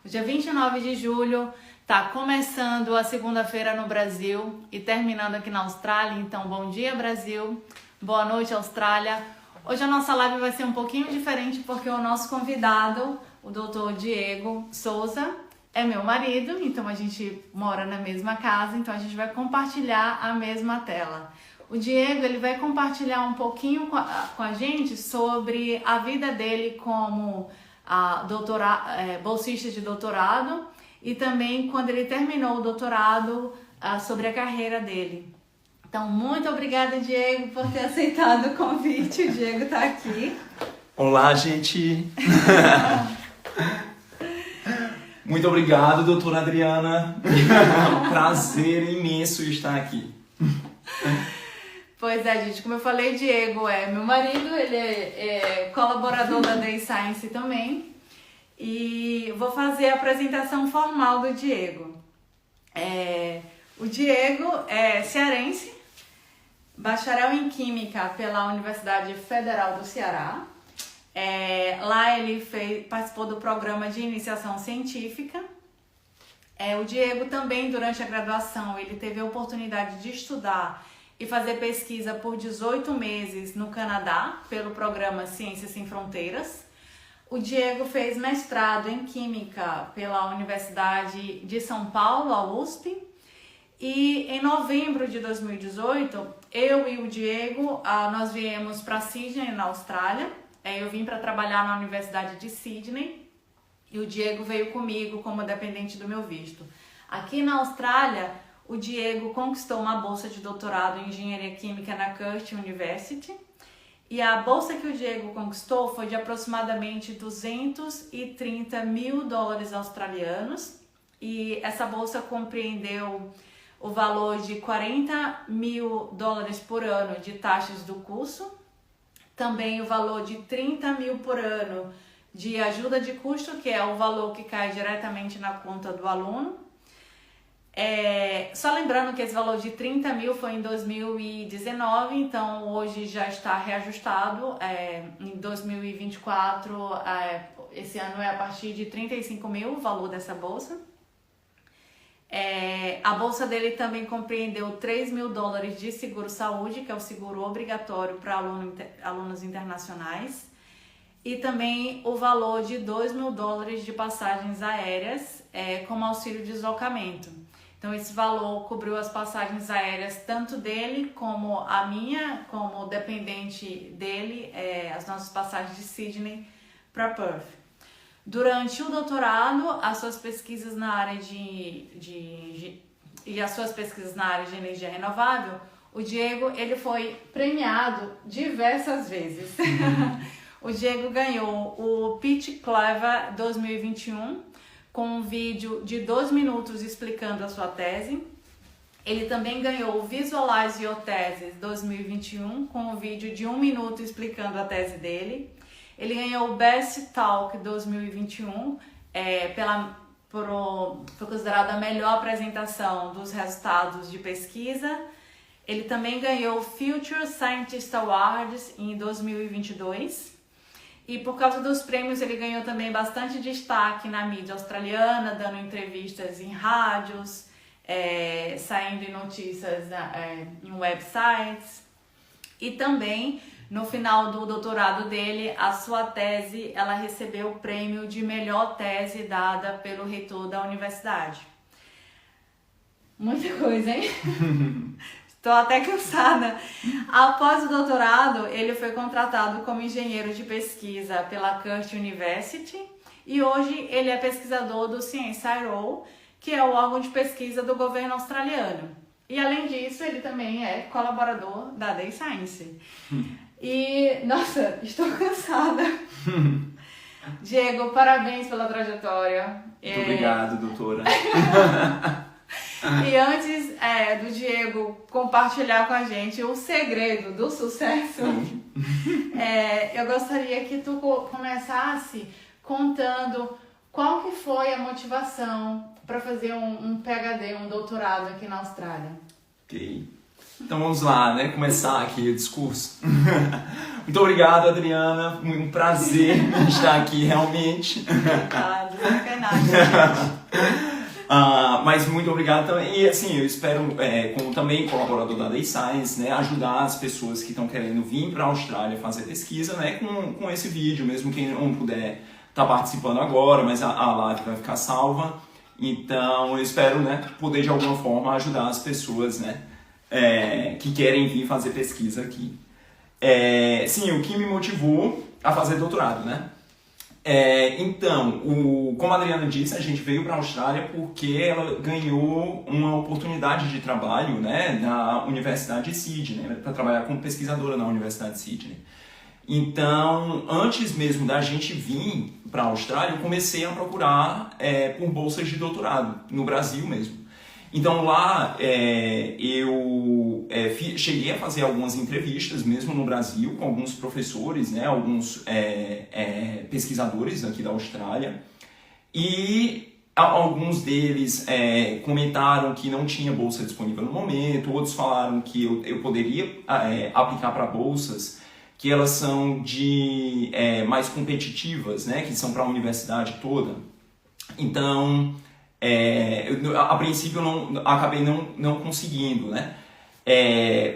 Dia 29 de julho tá começando a segunda-feira no Brasil e terminando aqui na Austrália. Então, bom dia, Brasil. Boa noite, Austrália. Hoje a nossa live vai ser um pouquinho diferente porque o nosso convidado, o Dr. Diego Souza, é meu marido. Então, a gente mora na mesma casa, então a gente vai compartilhar a mesma tela. O Diego, ele vai compartilhar um pouquinho com a gente sobre a vida dele como bolsista de doutorado e também quando ele terminou o doutorado sobre a carreira dele. Então, muito obrigada, Diego, por ter aceitado o convite. O Diego está aqui. Olá, gente! Muito obrigado, doutora Adriana. É um prazer imenso estar aqui. Pois é, gente, como eu falei, Diego é meu marido, ele é colaborador da Day Science também. E vou fazer a apresentação formal do Diego. O Diego é cearense, bacharel em Química pela Universidade Federal do Ceará. Lá ele participou do programa de iniciação científica. O Diego também, durante a graduação, ele teve a oportunidade de estudar e fazer pesquisa por 18 meses no Canadá, pelo programa Ciências Sem Fronteiras. O Diego fez mestrado em Química pela Universidade de São Paulo, a USP. E em novembro de 2018, eu e o Diego, nós viemos para Sydney, na Austrália. Eu vim para trabalhar na Universidade de Sydney e o Diego veio comigo como dependente do meu visto. Aqui na Austrália, o Diego conquistou uma bolsa de doutorado em Engenharia Química na Curtin University. E a bolsa que o Diego conquistou foi de aproximadamente 230 mil dólares australianos. E essa bolsa compreendeu o valor de 40 mil dólares por ano de taxas do curso, também o valor de 30 mil por ano de ajuda de custo, que é o valor que cai diretamente na conta do aluno. Só lembrando que esse valor de 30 mil foi em 2019, então hoje já está reajustado. Em 2024, esse ano é a partir de 35 mil o valor dessa bolsa. A bolsa dele também compreendeu 3 mil dólares de seguro-saúde, que é o seguro obrigatório para alunos internacionais, e também o valor de 2 mil dólares de passagens aéreas como auxílio de deslocamento. Então, esse valor cobriu as passagens aéreas tanto dele como a minha, como dependente dele, as nossas passagens de Sydney para Perth. Durante o doutorado, as suas pesquisas na área de energia renovável, o Diego ele foi premiado diversas vezes. O Diego ganhou o Pitch Clever 2021 com um vídeo de 2 minutos explicando a sua tese. Ele também ganhou o Visualize Your Thesis 2021 com um vídeo de 1 minuto explicando a tese dele. Ele ganhou o Best Talk 2021, foi considerada a melhor apresentação dos resultados de pesquisa. Ele também ganhou o Future Scientist Awards em 2022. E por causa dos prêmios ele ganhou também bastante destaque na mídia australiana, dando entrevistas em rádios, saindo em notícias em websites. E também, no final do doutorado dele, a sua tese, ela recebeu o prêmio de melhor tese dada pelo reitor da universidade. Muita coisa, hein? Estou até cansada. Após o doutorado, ele foi contratado como engenheiro de pesquisa pela Curtin University e hoje ele é pesquisador do CSIRO, que é o órgão de pesquisa do governo australiano. E além disso, ele também é colaborador da Day Science. E, nossa, estou cansada. Diego, parabéns pela trajetória. Muito obrigado, doutora. E antes do Diego compartilhar com a gente o segredo do sucesso, eu gostaria que tu começasse contando qual que foi a motivação para fazer um PhD, um doutorado aqui na Austrália. Ok. Então vamos lá, né? Começar aqui o discurso. Muito obrigado, Adriana. Um prazer estar aqui, realmente. Obrigado. Sacanagem. Mas muito obrigado também. E assim, eu espero, como também colaborador da Day Science, né, ajudar as pessoas que estão querendo vir para a Austrália fazer pesquisa, né, com esse vídeo, mesmo quem não puder estar participando agora, mas a live vai ficar salva. Então eu espero, né, poder de alguma forma ajudar as pessoas, né, que querem vir fazer pesquisa aqui. Sim, o que me motivou a fazer doutorado, né? Então, como a Adriana disse, a gente veio para a Austrália porque ela ganhou uma oportunidade de trabalho, né, na Universidade de Sydney, para trabalhar como pesquisadora na Universidade de Sydney. Então, antes mesmo da gente vir para a Austrália, eu comecei a procurar por bolsas de doutorado, no Brasil mesmo. Então lá eu cheguei a fazer algumas entrevistas mesmo no Brasil com alguns professores, né, alguns pesquisadores aqui da Austrália, e alguns deles comentaram que não tinha bolsa disponível no momento, outros falaram que eu poderia aplicar para bolsas que elas são mais competitivas, né, que são para a universidade toda. Então, a princípio eu acabei não conseguindo, né?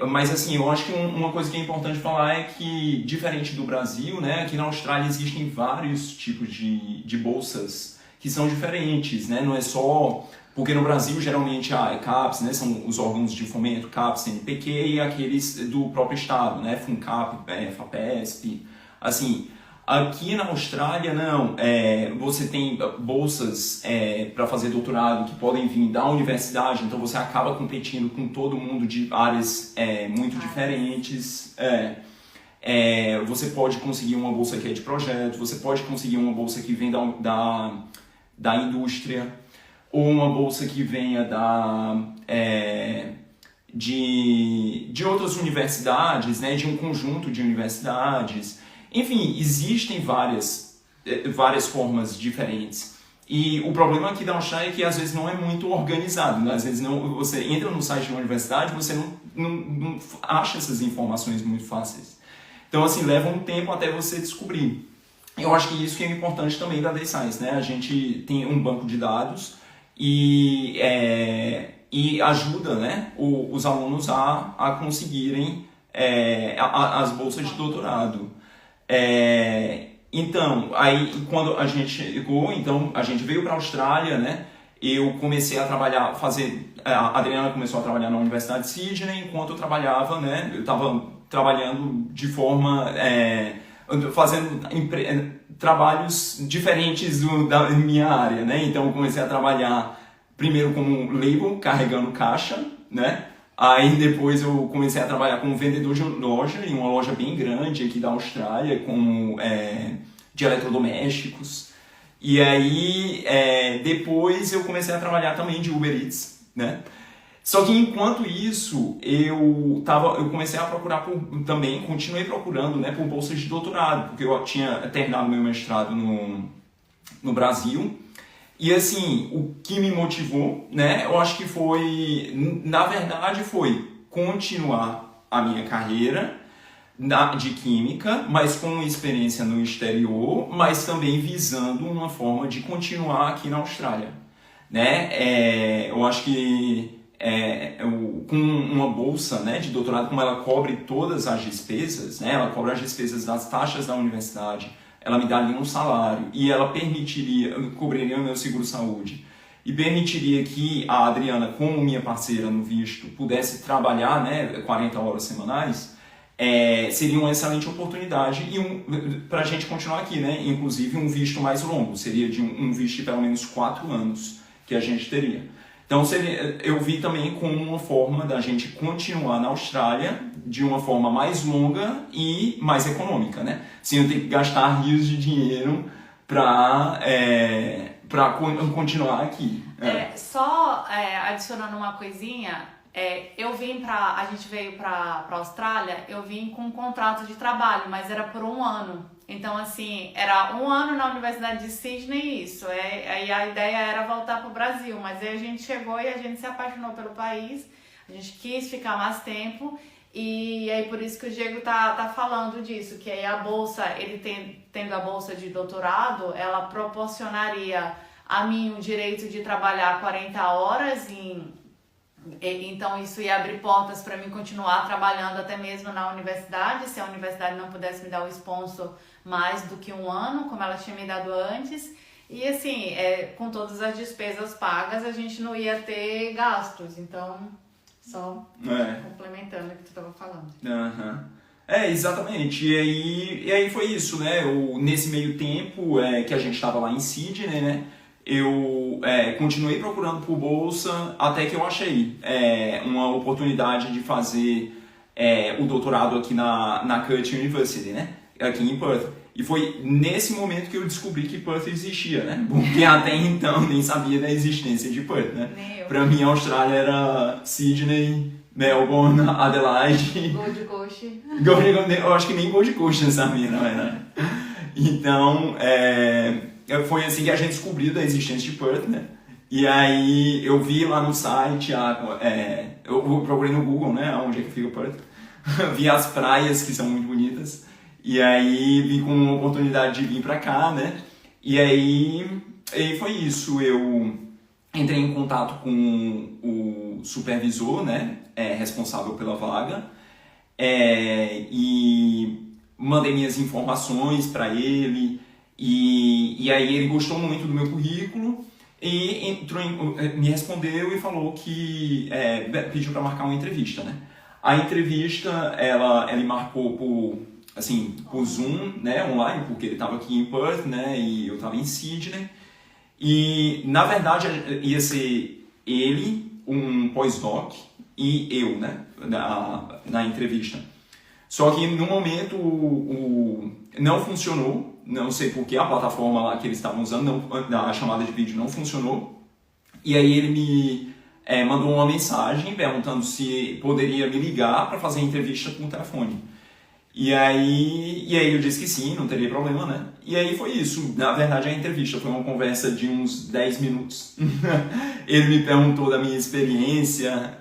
Mas assim, eu acho que uma coisa que é importante falar é que, diferente do Brasil, né, aqui na Austrália existem vários tipos de bolsas que são diferentes, né? Não é só... Porque no Brasil, geralmente, CAPES, né, são os órgãos de fomento, CAPES, CNPq, e aqueles do próprio Estado, né, FUNCAP, FAPESP, assim... Aqui na Austrália, não. Você tem bolsas para fazer doutorado que podem vir da universidade, então você acaba competindo com todo mundo de áreas muito diferentes. Você pode conseguir uma bolsa que é de projeto, você pode conseguir uma bolsa que vem da indústria, ou uma bolsa que venha de outras universidades, né, de um conjunto de universidades. Enfim, existem várias formas diferentes. E o problema aqui da Austrália é que às vezes não é muito organizado, né? Às vezes você entra no site de uma universidade e você não acha essas informações muito fáceis. Então, assim, leva um tempo até você descobrir. Eu acho que isso que é importante também da Day Science, né? A gente tem um banco de dados e ajuda, né, os alunos a conseguirem as bolsas de doutorado. Então, aí quando a gente chegou, então a gente veio para a Austrália, né? Eu comecei a trabalhar, a Adriana começou a trabalhar na Universidade de Sydney, enquanto eu trabalhava, né? Eu estava trabalhando de forma, fazendo trabalhos diferentes da minha área, né? Então eu comecei a trabalhar primeiro como label, carregando caixa, né? Aí depois eu comecei a trabalhar como vendedor de loja, em uma loja bem grande aqui da Austrália, de eletrodomésticos. E aí depois eu comecei a trabalhar também de Uber Eats, né? Só que enquanto isso, eu comecei a procurar também, continuei procurando, né, por bolsas de doutorado, porque eu tinha terminado meu mestrado no Brasil. E assim, o que me motivou, né, eu acho que na verdade foi continuar a minha carreira de química, mas com experiência no exterior, mas também visando uma forma de continuar aqui na Austrália, né? Eu acho que com uma bolsa, né, de doutorado, como ela cobre todas as despesas, né, ela cobre as despesas das taxas da universidade, ela me daria um salário e ela cobriria o meu seguro-saúde e permitiria que a Adriana, como minha parceira no visto, pudesse trabalhar, né, 40 horas semanais, seria uma excelente oportunidade para a gente continuar aqui, né? Inclusive um visto mais longo, seria de um visto de pelo menos 4 anos que a gente teria. Então eu vi também como uma forma da gente continuar na Austrália de uma forma mais longa e mais econômica, né? Sem eu ter que gastar rios de dinheiro para continuar aqui. Só adicionando uma coisinha, a gente veio para a Austrália, eu vim com um contrato de trabalho, mas era por 1 ano. Então, assim, era 1 ano na Universidade de Sydney, isso. Aí a ideia era voltar para o Brasil, mas aí a gente chegou e a gente se apaixonou pelo país, a gente quis ficar mais tempo E aí por isso que o Diego tá falando disso, que aí a bolsa, ele tendo a bolsa de doutorado, ela proporcionaria a mim o direito de trabalhar 40 horas então isso ia abrir portas para mim continuar trabalhando até mesmo na universidade, se a universidade não pudesse me dar o sponsor mais do que 1 ano, como ela tinha me dado antes. E assim, com todas as despesas pagas, a gente não ia ter gastos. Então, só complementando o que tu estava falando. Exatamente. E aí foi isso, né? Nesse meio tempo que a gente estava lá em Sydney, né? Eu continuei procurando por bolsa até que eu achei uma oportunidade de fazer o doutorado aqui na Curtin University, né? Aqui em Perth. E foi nesse momento que eu descobri que Perth existia, né? Porque até então nem sabia da existência de Perth, né? Pra mim a Austrália era Sydney, Melbourne, Adelaide... Gold Coast. Eu acho que nem Gold Coast eu sabia, na verdade. Então, foi assim que a gente descobriu da existência de Perth, né? E aí eu vi lá no site, eu procurei no Google, né? Onde é que fica Perth. Vi as praias, que são muito bonitas. E aí vim com uma oportunidade de vir pra cá, né? E aí foi isso. Eu entrei em contato com o supervisor, né? Responsável pela vaga. E mandei minhas informações para ele. E aí ele gostou muito do meu currículo e me respondeu e falou que pediu para marcar uma entrevista, né? A entrevista, ela marcou por Zoom, né, online, porque ele estava aqui em Perth, né, e eu estava em Sydney. E, na verdade, ia ser ele, um pós-doc, e eu, né, na entrevista. Só que, no momento, não funcionou. Não sei porque a plataforma lá que eles estavam usando, a chamada de vídeo não funcionou. E aí ele me mandou uma mensagem perguntando se poderia me ligar para fazer a entrevista com o telefone. E aí eu disse que sim, não teria problema, né? E aí foi isso. Na verdade, a entrevista foi uma conversa de uns 10 minutos. Ele me perguntou da minha experiência,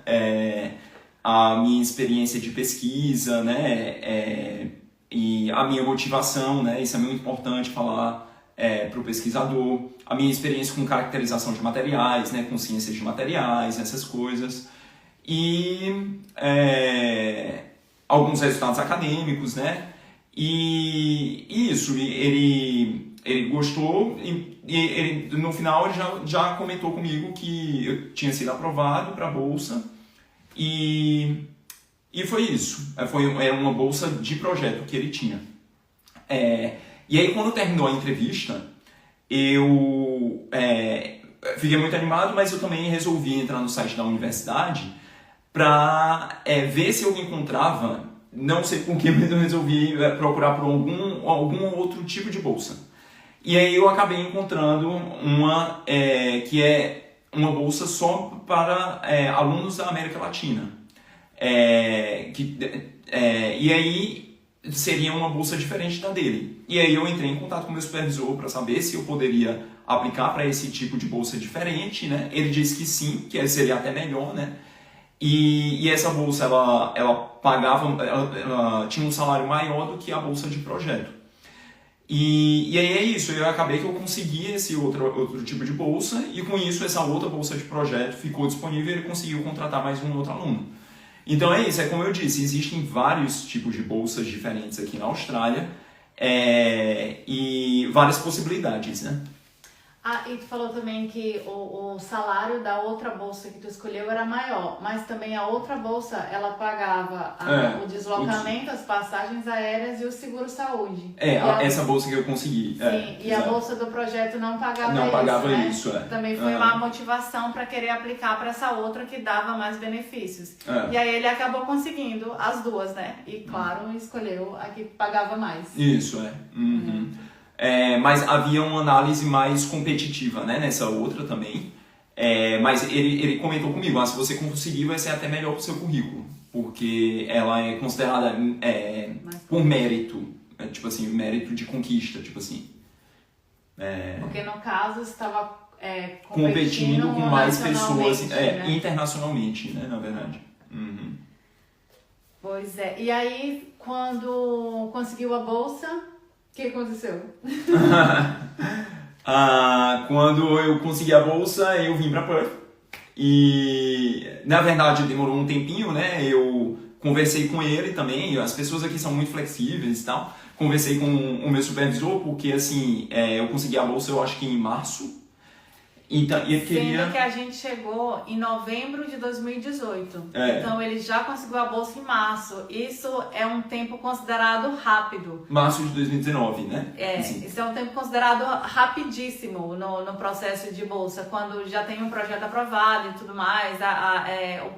a minha experiência de pesquisa, né? E a minha motivação, né? Isso é muito importante falar para o pesquisador. A minha experiência com caracterização de materiais, né? Com ciências de materiais, essas coisas. E alguns resultados acadêmicos, né? E isso, ele gostou e ele, no final ele já comentou comigo que eu tinha sido aprovado para a bolsa e foi isso. Foi uma bolsa de projeto que ele tinha. E aí quando terminou a entrevista, eu fiquei muito animado, mas eu também resolvi entrar no site da universidade para ver se eu encontrava, não sei por que, mas eu resolvi procurar por algum outro tipo de bolsa. E aí eu acabei encontrando uma que é uma bolsa só para alunos da América Latina. E aí seria uma bolsa diferente da dele. E aí eu entrei em contato com o meu supervisor para saber se eu poderia aplicar para esse tipo de bolsa diferente, né? Ele disse que sim, que seria até melhor, né? E essa bolsa, ela pagava, ela tinha um salário maior do que a bolsa de projeto. E aí é isso, eu acabei que eu consegui esse outro tipo de bolsa e com isso essa outra bolsa de projeto ficou disponível e ele conseguiu contratar mais um outro aluno. Então é isso, como eu disse, existem vários tipos de bolsas diferentes aqui na Austrália e várias possibilidades, né? E tu falou também que o salário da outra bolsa que tu escolheu era maior, mas também a outra bolsa, ela pagava o deslocamento, as passagens aéreas e o seguro-saúde. Essa bolsa que eu consegui. Sim, e exato. A bolsa do projeto não pagava isso, Não pagava né? isso, Também foi uma motivação para querer aplicar para essa outra que dava mais benefícios. E aí ele acabou conseguindo as duas, né? E claro, escolheu a que pagava mais. Isso, Uhum. Mas havia uma análise mais competitiva, né, nessa outra também. Mas ele comentou comigo, se você conseguir vai ser até melhor para o seu currículo, porque ela é considerada por mérito, tipo assim, mérito de conquista, tipo assim. Porque no caso estava competindo com mais pessoas, né? internacionalmente, né, na verdade. Uhum. Pois é. E aí, quando conseguiu a bolsa, o que aconteceu? Quando eu consegui a bolsa, eu vim para Perth. E, na verdade, demorou um tempinho, né? Eu conversei com ele também. As pessoas aqui são muito flexíveis e tal. Conversei com o meu supervisor, porque, assim, eu consegui a bolsa, eu acho que em março. Então, ele queria... Sendo que a gente chegou em novembro de 2018. Então ele já conseguiu a bolsa em março. Isso é um tempo considerado rápido. Março de 2019, né? Isso é um tempo considerado rapidíssimo no processo de bolsa. Quando já tem um projeto aprovado e tudo mais,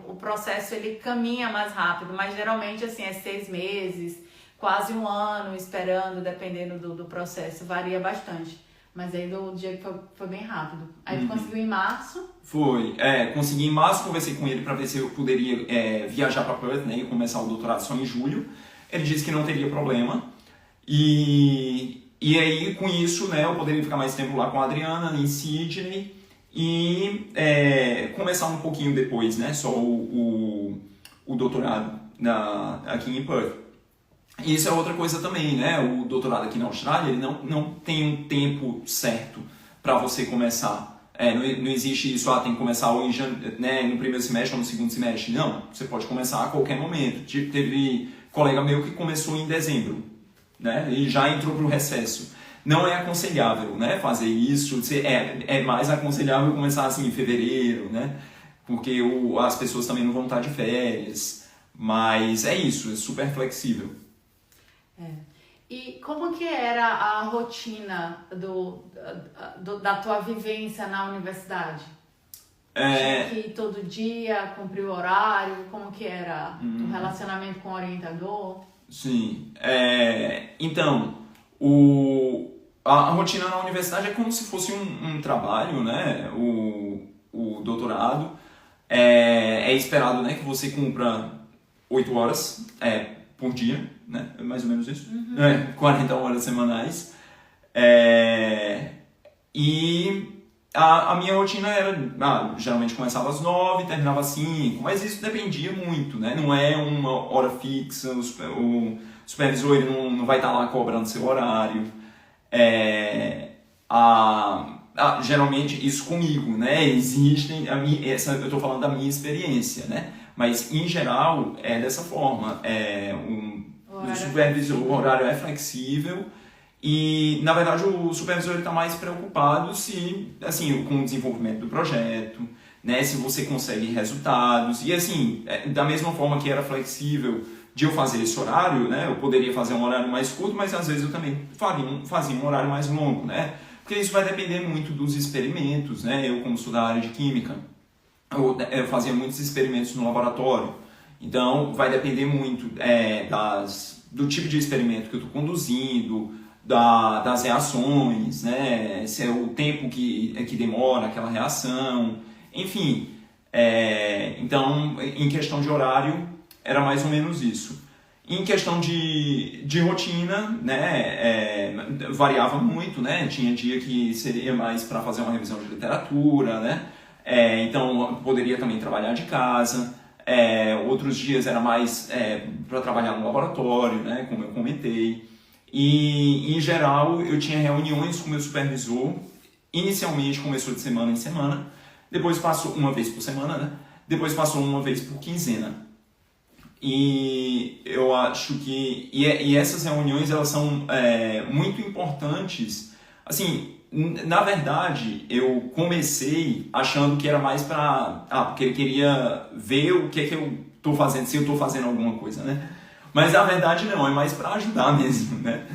o processo ele caminha mais rápido. Mas geralmente assim, é 6 meses, quase um ano esperando, dependendo do processo. Varia bastante. Mas aí do Diego foi bem rápido. Aí tu conseguiu em março? Foi. Consegui em março, conversei com ele para ver se eu poderia viajar para Perth, né, e começar o doutorado só em julho. Ele disse que não teria problema. E aí, com isso, né, eu poderia ficar mais tempo lá com a Adriana, em Sydney, e começar um pouquinho depois, né, só o doutorado aqui em Perth. E isso é outra coisa também, né? O doutorado aqui na Austrália, ele não tem um tempo certo para você começar. Não existe isso, tem que começar ou né, no primeiro semestre ou no segundo semestre. Não, você pode começar a qualquer momento. Teve colega meu que começou em dezembro, né? E já entrou para o recesso. Não é aconselhável, né, fazer isso. É mais aconselhável começar assim em fevereiro, né? Porque as pessoas também não vão estar de férias. Mas é isso, é super flexível. E como que era a rotina da tua vivência na universidade? Tinha que ir todo dia, cumprir o horário? Como que era o relacionamento com o orientador? Sim. Então, a rotina na universidade é como se fosse um trabalho, né? O doutorado. É esperado, né, que você cumpra 8 horas por dia, né? É mais ou menos isso. 40 horas semanais. E a minha rotina era, geralmente começava às 9, terminava às 5, mas isso dependia muito, né? Não é uma hora fixa, o supervisor ele não vai estar lá cobrando seu horário. Geralmente isso comigo, né? Existem, eu estou falando da minha experiência, né? Mas, em geral, é dessa forma. O horário é flexível e, na verdade, o supervisor está mais preocupado com o desenvolvimento do projeto, né, se você consegue resultados. E, assim, da mesma forma que era flexível de eu fazer esse horário, né, eu poderia fazer um horário mais curto, mas, às vezes, eu também fazia um horário mais longo, né? Porque isso vai depender muito dos experimentos, né? Eu, como sou da área de química, eu fazia muitos experimentos no laboratório, então vai depender muito do tipo de experimento que eu estou conduzindo, das reações, né? Se é o tempo que demora aquela reação, enfim. Então, em questão de horário, era mais ou menos isso. Em questão de rotina, né, variava muito, né? Tinha dia que seria mais para fazer uma revisão de literatura, né? Então, poderia também trabalhar de casa. Outros dias era mais para trabalhar no laboratório, né, como eu comentei. E, em geral, eu tinha reuniões com o meu supervisor. Inicialmente começou de semana em semana. Depois passou uma vez por semana, né? Depois passou uma vez por quinzena. E eu acho que... E essas reuniões, elas são muito importantes. Assim, na verdade, eu comecei achando que era mais porque ele queria ver o que eu estou fazendo, se eu estou fazendo alguma coisa, né? Mas na verdade não, é mais para ajudar mesmo, né?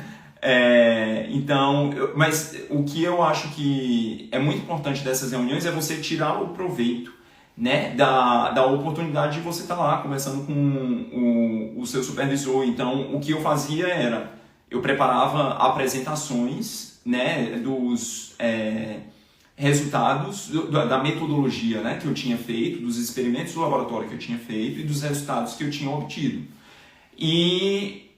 Mas o que eu acho que é muito importante dessas reuniões é você tirar o proveito, né, da oportunidade de você estar lá conversando com o seu supervisor. Então, o que eu fazia era, eu preparava apresentações, né, dos resultados da metodologia, né, que eu tinha feito, dos experimentos do laboratório que eu tinha feito e dos resultados que eu tinha obtido. E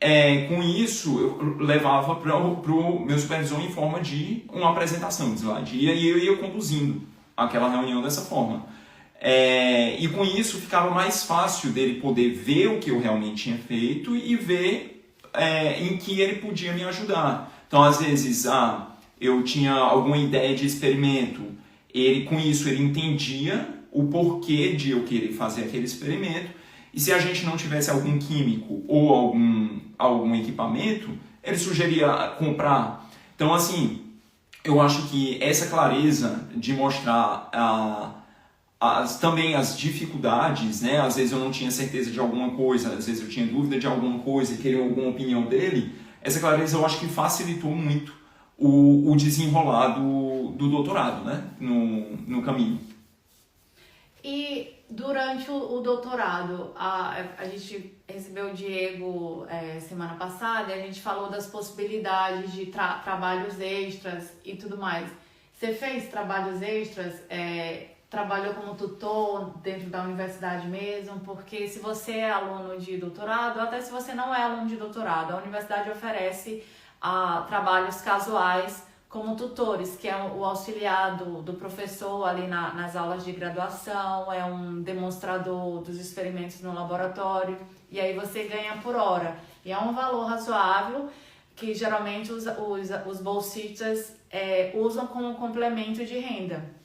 com isso eu levava para o meu supervisor em forma de uma apresentação de slide. E aí eu ia conduzindo aquela reunião dessa forma. E com isso ficava mais fácil dele poder ver o que eu realmente tinha feito e ver em que ele podia me ajudar. Então, às vezes, eu tinha alguma ideia de experimento, com isso ele entendia o porquê de eu querer fazer aquele experimento, e se a gente não tivesse algum químico ou algum equipamento, ele sugeria comprar. Então, assim, eu acho que essa clareza de mostrar também as dificuldades, né? Às vezes eu não tinha certeza de alguma coisa, às vezes eu tinha dúvida de alguma coisa e queria alguma opinião dele. Essa clareza eu acho que facilitou muito o desenrolar do doutorado, né? No caminho. E durante o doutorado, a gente recebeu o Diego semana passada e a gente falou das possibilidades de trabalhos extras e tudo mais. Você fez trabalhos extras? Trabalhou como tutor dentro da universidade mesmo? Porque se você é aluno de doutorado, até se você não é aluno de doutorado, a universidade oferece trabalhos casuais como tutores, que é o auxiliar do professor ali nas aulas de graduação, é um demonstrador dos experimentos no laboratório, e aí você ganha por hora. E é um valor razoável que geralmente os bolsistas usam como complemento de renda.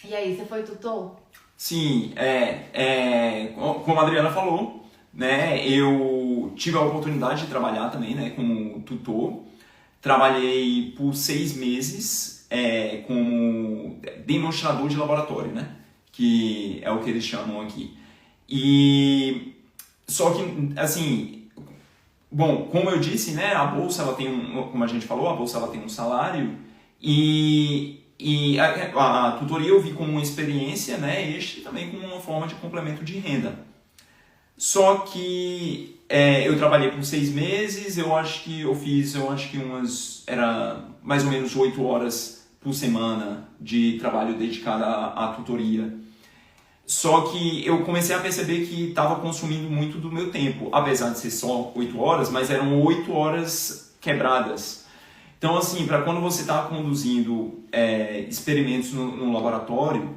E aí, você foi tutor? Sim, como a Adriana falou, né, eu tive a oportunidade de trabalhar também, né, como tutor. Trabalhei por 6 meses como demonstrador de laboratório, né, que é o que eles chamam aqui. Só que, assim, bom, como eu disse, né, a bolsa, ela tem como a gente falou, a bolsa ela tem um salário e a tutoria eu vi como uma experiência, né, extra e também como uma forma de complemento de renda. Só que eu trabalhei por 6 meses, eu acho que era mais ou menos 8 horas por semana de trabalho dedicado à tutoria. Só que eu comecei a perceber que estava consumindo muito do meu tempo, apesar de ser só 8 horas, mas eram 8 horas quebradas. Então, assim, para quando você está conduzindo experimentos no laboratório,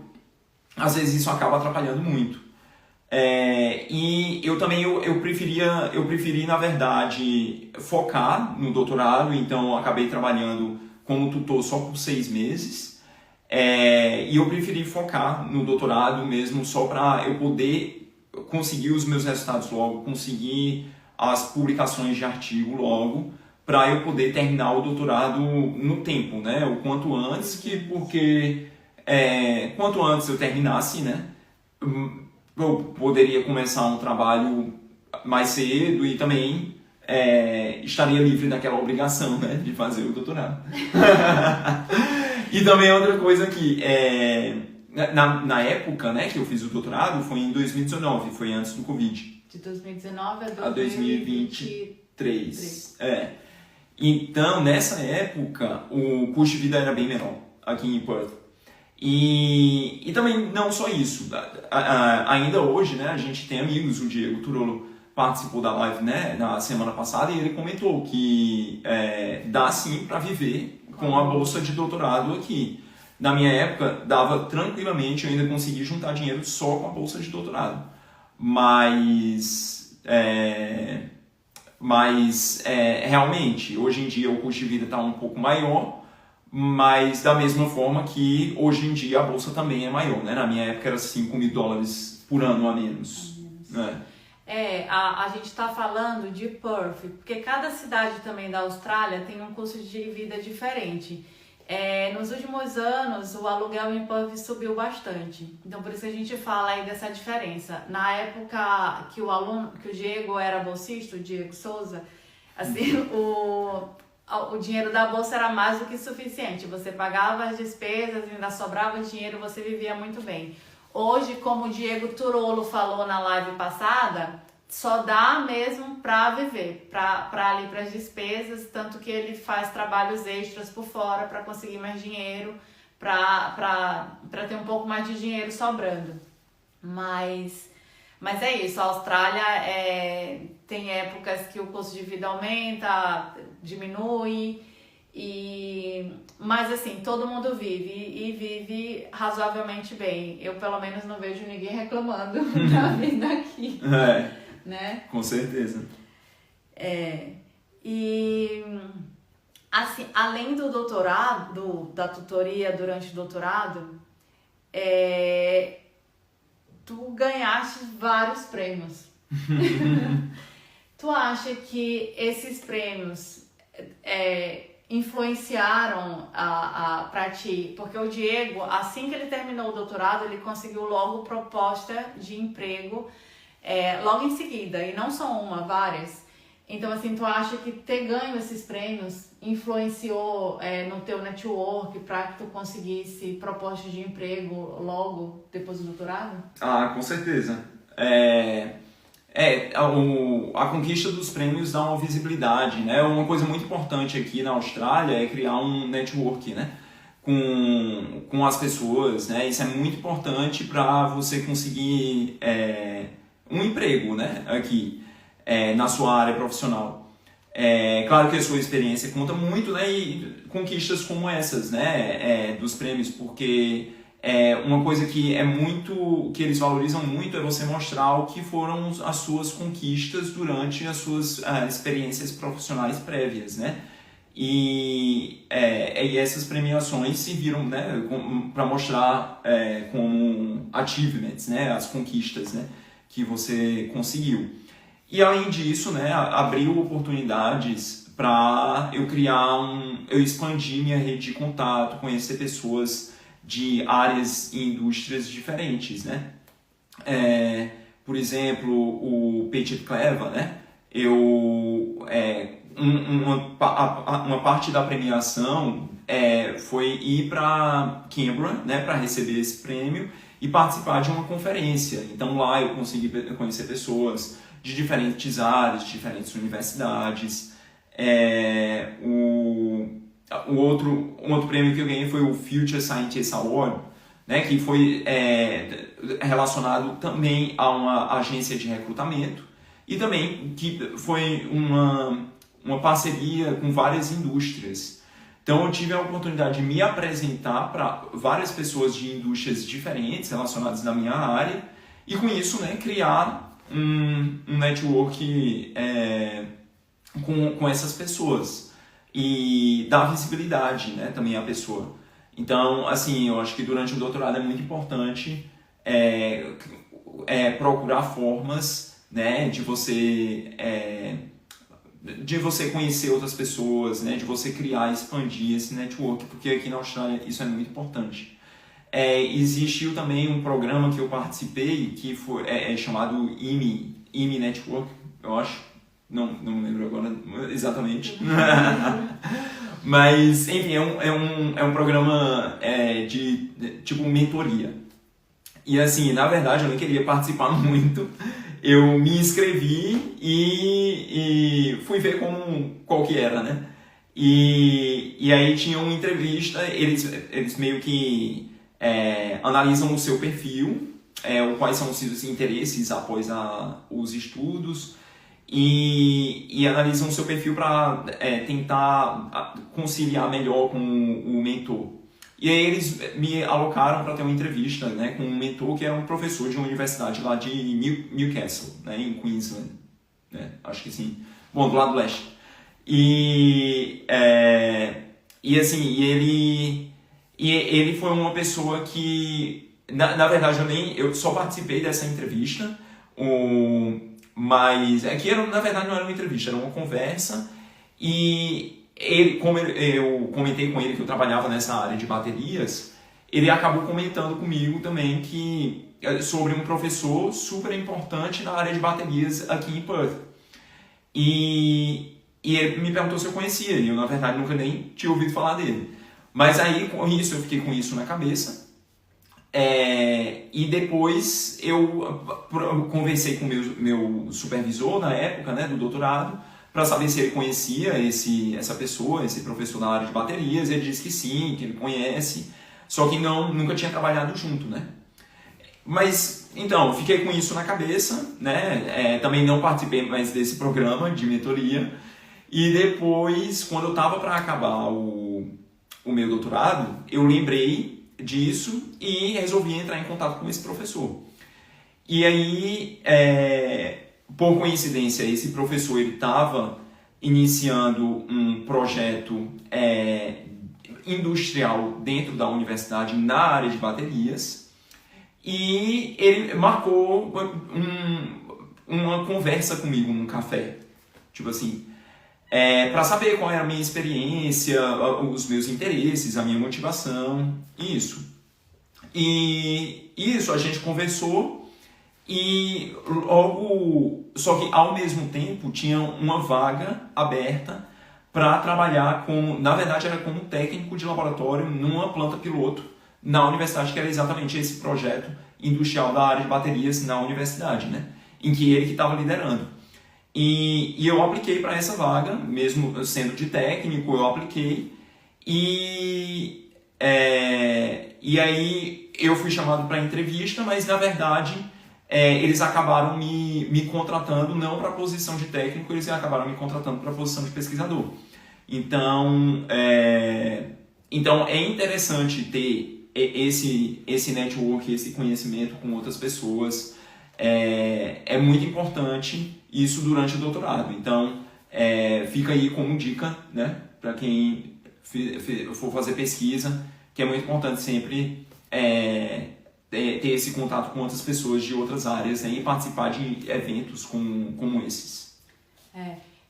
às vezes isso acaba atrapalhando muito. E eu preferi, na verdade, focar no doutorado, então eu acabei trabalhando como tutor só por 6 meses. E eu preferi focar no doutorado mesmo só para eu poder conseguir os meus resultados logo, conseguir as publicações de artigo logo, para eu poder terminar o doutorado no tempo, né? O quanto antes, porque quanto antes eu terminasse, né? Eu poderia começar um trabalho mais cedo e também estaria livre daquela obrigação, né? De fazer o doutorado. E também outra coisa que na época, né, que eu fiz o doutorado foi em 2019, foi antes do Covid. De 2019 a 2023. Então, nessa época, o custo de vida era bem menor aqui em Perth. E também não só isso, ainda hoje, né, a gente tem amigos, o Diego Turolo participou da live, né, na semana passada, e ele comentou que dá sim para viver com a bolsa de doutorado aqui. Na minha época, dava tranquilamente, eu ainda consegui juntar dinheiro só com a bolsa de doutorado. Mas realmente, hoje em dia o custo de vida está um pouco maior, mas da mesma forma que hoje em dia a bolsa também é maior, né? Na minha época era $5.000 por ano a menos. Né? A gente está falando de Perth, porque cada cidade também da Austrália tem um custo de vida diferente. Nos últimos anos, o aluguel em Perth subiu bastante. Então, por isso que a gente fala aí dessa diferença. Na época que o Diego era bolsista, o Diego Souza, assim, o dinheiro da bolsa era mais do que suficiente. Você pagava as despesas, ainda sobrava dinheiro, você vivia muito bem. Hoje, como o Diego Turolo falou na live passada, só dá mesmo para viver, para as despesas, tanto que ele faz trabalhos extras por fora para conseguir mais dinheiro, para ter um pouco mais de dinheiro sobrando. Mas é isso, a Austrália tem épocas que o custo de vida aumenta, diminui, Mas assim, todo mundo vive e vive razoavelmente bem. Eu pelo menos não vejo ninguém reclamando da vida aqui. Né? Com certeza. E assim, além do doutorado, da tutoria durante o doutorado, tu ganhaste vários prêmios. Tu acha que esses prêmios influenciaram pra ti? Porque o Diego, assim que ele terminou o doutorado, ele conseguiu logo proposta de emprego logo em seguida, e não só uma, várias. Então, assim, tu acha que ter ganho esses prêmios influenciou no teu network para que tu conseguisse proposta de emprego logo depois do doutorado? Ah, com certeza. A conquista dos prêmios dá uma visibilidade, né? Uma coisa muito importante aqui na Austrália é criar um network, né? Com as pessoas, né? Isso é muito importante para você conseguir um emprego, né? Aqui, na sua área profissional. Claro que a sua experiência conta muito, né? E conquistas como essas, né? Dos prêmios, porque uma coisa que que eles valorizam muito é você mostrar o que foram as suas conquistas durante as suas experiências profissionais prévias, né? E essas premiações serviram, né, para mostrar como achievements, né, as conquistas, né, que você conseguiu. E além disso, né, abriu oportunidades para eu expandir minha rede de contato, conhecer pessoas de áreas e indústrias diferentes, né? Por exemplo, o Paget Clever, né? Uma parte da premiação foi ir para Canberra, né, para receber esse prêmio e participar de uma conferência. Então lá eu consegui conhecer pessoas de diferentes áreas, de diferentes universidades. Um outro prêmio que eu ganhei foi o Future Scientist Award, né, que foi relacionado também a uma agência de recrutamento e também que foi uma parceria com várias indústrias. Então eu tive a oportunidade de me apresentar para várias pessoas de indústrias diferentes relacionadas na minha área e com isso, né, criar um network com essas pessoas e dar visibilidade, né, também à pessoa. Então, assim, eu acho que durante o doutorado é muito importante procurar formas, né, de você conhecer outras pessoas, né, de você criar e expandir esse network, porque aqui na Austrália isso é muito importante. Existiu também um programa que eu participei que foi chamado IMI Network, eu acho. Não me lembro agora exatamente. Mas, enfim, é um programa de tipo mentoria. E assim, na verdade eu nem queria participar muito. Eu me inscrevi e fui ver qual que era, né? E aí tinha uma entrevista, eles meio que analisam o seu perfil, quais são os seus interesses após os estudos, e analisam o seu perfil para tentar conciliar melhor com o mentor. E aí eles me alocaram para ter uma entrevista, né, com um mentor que era um professor de uma universidade lá de Newcastle, né, em Queensland, né, acho que sim, bom, do lado leste. E ele foi uma pessoa que, na verdade, eu só participei dessa entrevista, mas na verdade não era uma entrevista, era uma conversa, e como eu comentei com ele que eu trabalhava nessa área de baterias, ele acabou comentando comigo também sobre um professor super importante na área de baterias aqui em Perth. E ele me perguntou se eu conhecia ele, eu na verdade nunca nem tinha ouvido falar dele. Mas aí com isso eu fiquei com isso na cabeça. E depois eu conversei com o meu supervisor na época, né, do doutorado, para saber se ele conhecia essa pessoa, esse professor na área de baterias. Ele disse que sim, que ele conhece, só que nunca tinha trabalhado junto, né? Mas, então, fiquei com isso na cabeça, né? Também não participei mais desse programa de mentoria. E depois, quando eu estava para acabar o meu doutorado, eu lembrei disso e resolvi entrar em contato com esse professor. E aí, por coincidência, esse professor ele estava iniciando um projeto industrial dentro da universidade na área de baterias e ele marcou uma conversa comigo num café, tipo assim, para saber qual era a minha experiência, os meus interesses, a minha motivação, isso. E isso, a gente conversou e logo, só que ao mesmo tempo tinha uma vaga aberta para trabalhar na verdade era como técnico de laboratório numa planta piloto na universidade, que era exatamente esse projeto industrial da área de baterias na universidade, né? Em que ele que estava liderando. E eu apliquei para essa vaga, mesmo sendo de técnico, eu apliquei. E aí eu fui chamado para entrevista, mas na verdade eles acabaram me contratando, não para a posição de técnico, eles acabaram me contratando para a posição de pesquisador. Então é interessante ter esse network, esse conhecimento com outras pessoas. É muito importante isso durante o doutorado. Então, fica aí como dica, né, para quem for fazer pesquisa, que é muito importante sempre ter esse contato com outras pessoas de outras áreas, né, e participar de eventos como esses.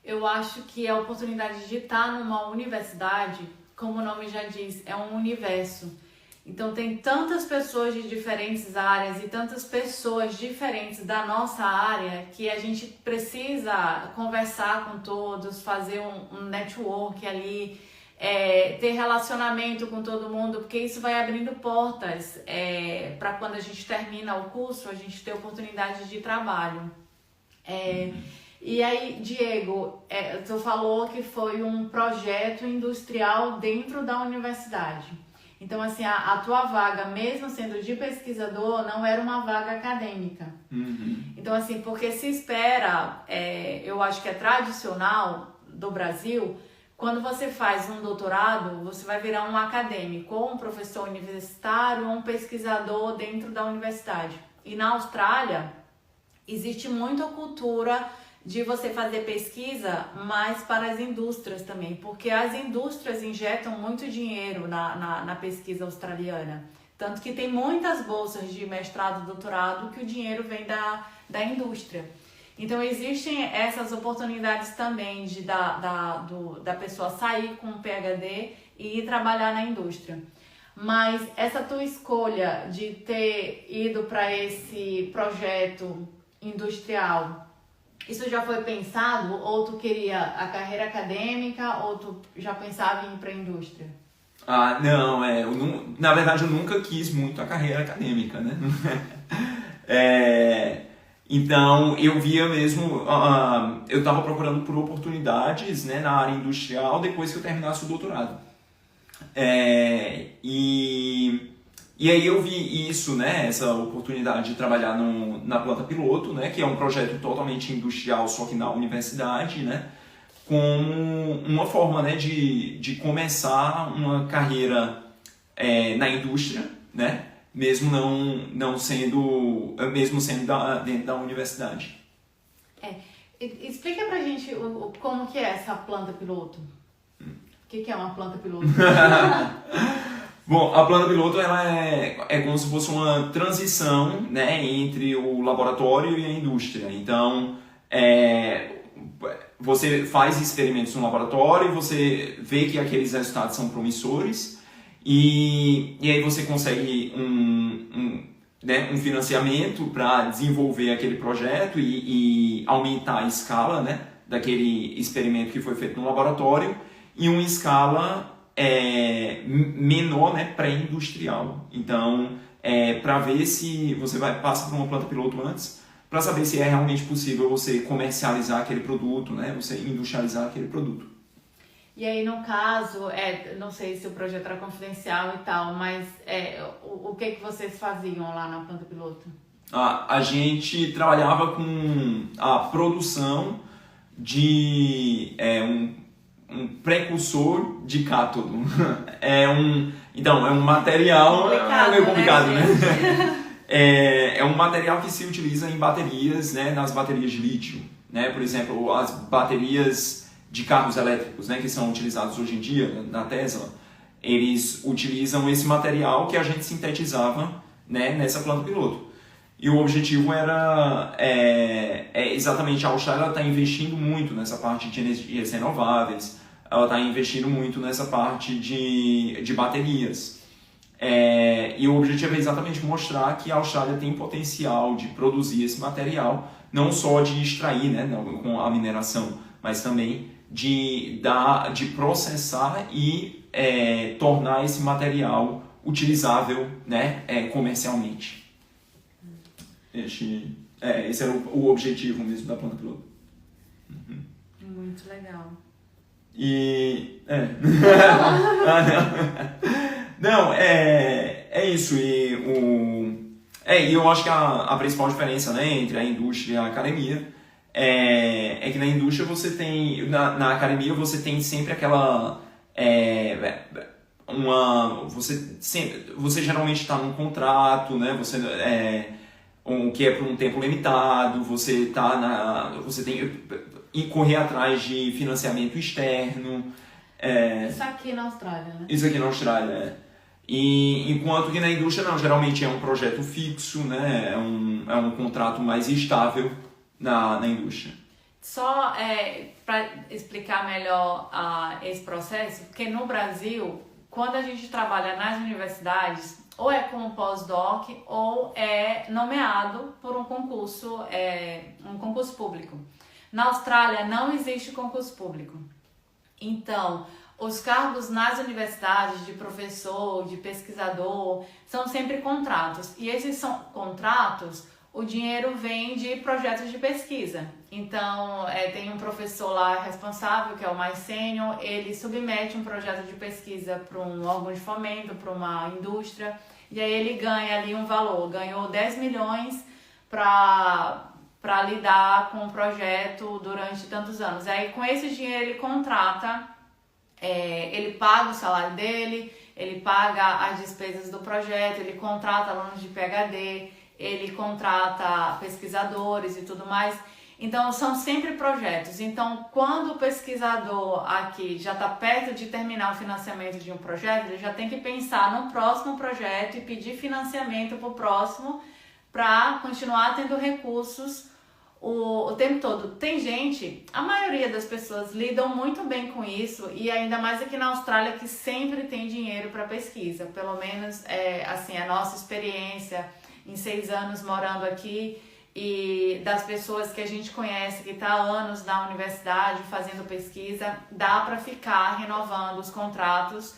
Eu acho que a oportunidade de estar numa universidade, como o nome já diz, é um universo. Então tem tantas pessoas de diferentes áreas e tantas pessoas diferentes da nossa área que a gente precisa conversar com todos, fazer um network ali, ter relacionamento com todo mundo, porque isso vai abrindo portas para quando a gente termina o curso, a gente ter oportunidade de trabalho. E aí, Diego, tu falou que foi um projeto industrial dentro da universidade. Então, assim, a tua vaga, mesmo sendo de pesquisador, não era uma vaga acadêmica. Uhum. Então, assim, porque se espera, eu acho que é tradicional do Brasil, quando você faz um doutorado, você vai virar um acadêmico, ou um professor universitário, ou um pesquisador dentro da universidade. E na Austrália, existe muita cultura de você fazer pesquisa, mas para as indústrias também, porque as indústrias injetam muito dinheiro na pesquisa australiana. Tanto que tem muitas bolsas de mestrado e doutorado que o dinheiro vem da indústria. Então existem essas oportunidades também da pessoa sair com um PhD e ir trabalhar na indústria. Mas essa tua escolha de ter ido para esse projeto industrial, isso já foi pensado? Ou tu queria a carreira acadêmica, ou tu já pensava em ir para a indústria? Não, na verdade eu nunca quis muito a carreira acadêmica, né? Então eu via mesmo, eu estava procurando por oportunidades, né, na área industrial depois que eu terminasse o doutorado. E aí eu vi isso, né, essa oportunidade de trabalhar na planta piloto, né, que é um projeto totalmente industrial, só que na universidade, né, como uma forma, né, de começar uma carreira na indústria, né, mesmo sendo dentro da universidade. Explica pra gente como que é essa planta piloto. O que é uma planta piloto? Bom, a planta piloto ela é como se fosse uma transição, né, entre o laboratório e a indústria. Então, você faz experimentos no laboratório, você vê que aqueles resultados são promissores e aí você consegue um financiamento para desenvolver aquele projeto e aumentar a escala, né, daquele experimento que foi feito no laboratório em uma escala menor, né, pré-industrial. Então, para ver se você passa por uma planta piloto antes, para saber se é realmente possível você comercializar aquele produto, né, você industrializar aquele produto. E aí, no caso, não sei se o projeto era confidencial e tal, mas o que vocês faziam lá na planta piloto? A gente trabalhava com a produção de um precursor de cátodo. Então, é um material... Complicado, é meio complicado, né? É um material que se utiliza em baterias, né, nas baterias de lítio. Né? Por exemplo, as baterias de carros elétricos, né, que são utilizados hoje em dia na Tesla, eles utilizam esse material que a gente sintetizava, né, nessa planta piloto. E o objetivo era exatamente a Austrália está investindo muito nessa parte de energias renováveis, ela está investindo muito nessa parte de baterias. E o objetivo é exatamente mostrar que a Austrália tem potencial de produzir esse material, não só de extrair, né, com a mineração, mas também de processar e tornar esse material utilizável, né, comercialmente. Esse era o objetivo mesmo da planta piloto. Muito legal. Não, é isso. E eu acho que a principal diferença, né, entre a indústria e a academia é que na indústria você tem, na academia você tem sempre aquela você geralmente está num contrato, né, que é por um tempo limitado, você tem que correr atrás de financiamento externo. Isso aqui na Austrália, né? Isso aqui na Austrália, E enquanto que na indústria não, geralmente é um projeto fixo, né? É um contrato mais estável na indústria. Só para explicar melhor esse processo, porque no Brasil, quando a gente trabalha nas universidades, ou é como pós-doc ou é nomeado por um concurso público. Na Austrália não existe concurso público. Então, os cargos nas universidades de professor, de pesquisador, são sempre contratos. E esses são contratos, o dinheiro vem de projetos de pesquisa. Então, tem um professor lá responsável, que é o mais sênior, ele submete um projeto de pesquisa para um órgão de fomento, para uma indústria, e aí ele ganha ali um valor. Ganhou 10 milhões para lidar com o projeto durante tantos anos. Aí, com esse dinheiro, ele contrata, ele paga o salário dele, ele paga as despesas do projeto, ele contrata alunos de PhD, ele contrata pesquisadores e tudo mais. Então, são sempre projetos. Então, quando o pesquisador aqui já está perto de terminar o financiamento de um projeto, ele já tem que pensar no próximo projeto e pedir financiamento para o próximo para continuar tendo recursos o tempo todo. Tem gente, a maioria das pessoas lidam muito bem com isso, e ainda mais aqui na Austrália, que sempre tem dinheiro para pesquisa. Pelo menos, assim, a nossa experiência em 6 anos morando aqui, e das pessoas que a gente conhece, que está há anos na universidade fazendo pesquisa, dá para ficar renovando os contratos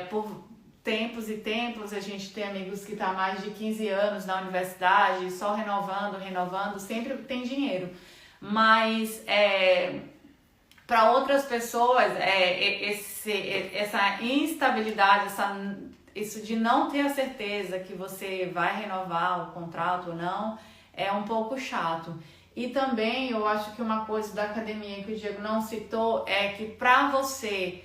por tempos e tempos. A gente tem amigos que estão há mais de 15 anos na universidade, só renovando, sempre tem dinheiro. Mas para outras pessoas, essa instabilidade, isso de não ter a certeza que você vai renovar o contrato ou não, é um pouco chato. E também eu acho que uma coisa da academia que o Diego não citou é que para você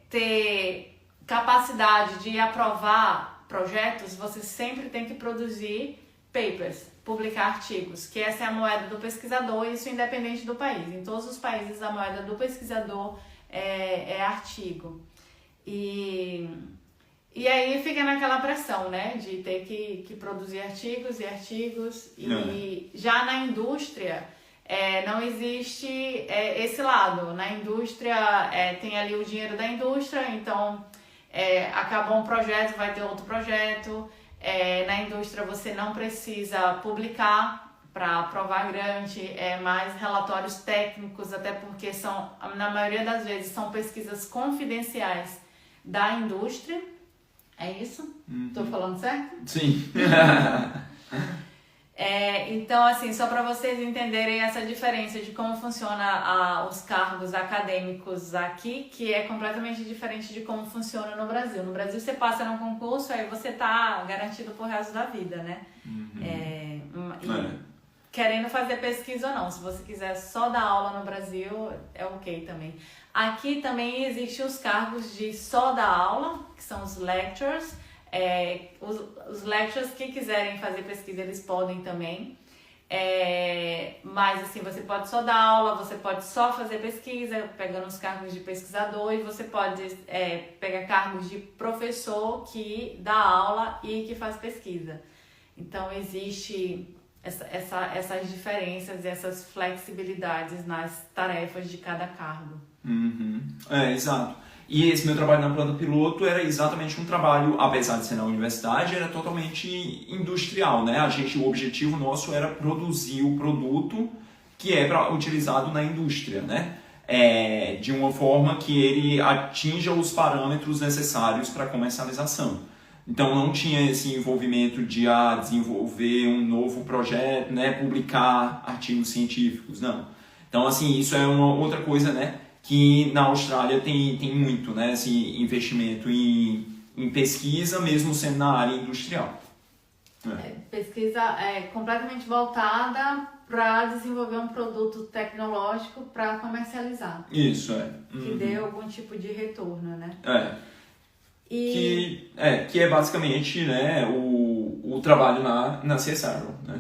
ter capacidade de aprovar projetos, você sempre tem que produzir papers, publicar artigos, que essa é a moeda do pesquisador, isso independente do país. Em todos os países a moeda do pesquisador é artigo. E aí fica naquela pressão, né, de ter que produzir artigos e artigos. E já na indústria não existe esse lado. Na indústria tem ali o dinheiro da indústria, então acabou um projeto, vai ter outro projeto. Na indústria você não precisa publicar para aprovar grant, mais relatórios técnicos, até porque na maioria das vezes são pesquisas confidenciais da indústria. É isso? Tô falando certo? Sim. Então, assim, só para vocês entenderem essa diferença de como funciona os cargos acadêmicos aqui, que é completamente diferente de como funciona no Brasil. No Brasil você passa num concurso, aí você tá garantido pro resto da vida, né? querendo fazer pesquisa ou não. Se você quiser só dar aula no Brasil, é ok também. Aqui também existem os cargos de só dar aula, que são os lecturers. Os lecturers que quiserem fazer pesquisa, eles podem também. Mas assim, você pode só dar aula, você pode só fazer pesquisa, pegando os cargos de pesquisador, e você pode pegar cargos de professor que dá aula e que faz pesquisa. Então existe essas diferenças e essas flexibilidades nas tarefas de cada cargo. Uhum. Exato. E esse meu trabalho na planta piloto era exatamente um trabalho, apesar de ser na universidade, era totalmente industrial, né? O objetivo nosso era produzir o produto que é utilizado na indústria, né? De uma forma que ele atinja os parâmetros necessários para comercialização. Então não tinha esse envolvimento de desenvolver um novo projeto, né? Publicar artigos científicos, não. Então assim, isso é uma outra coisa, né? Que na Austrália tem muito, né, esse investimento em pesquisa, mesmo sendo na área industrial. Pesquisa completamente voltada para desenvolver um produto tecnológico para comercializar. Isso, Que dê algum tipo de retorno, né? Que é basicamente, né, o trabalho na CSIRO, né?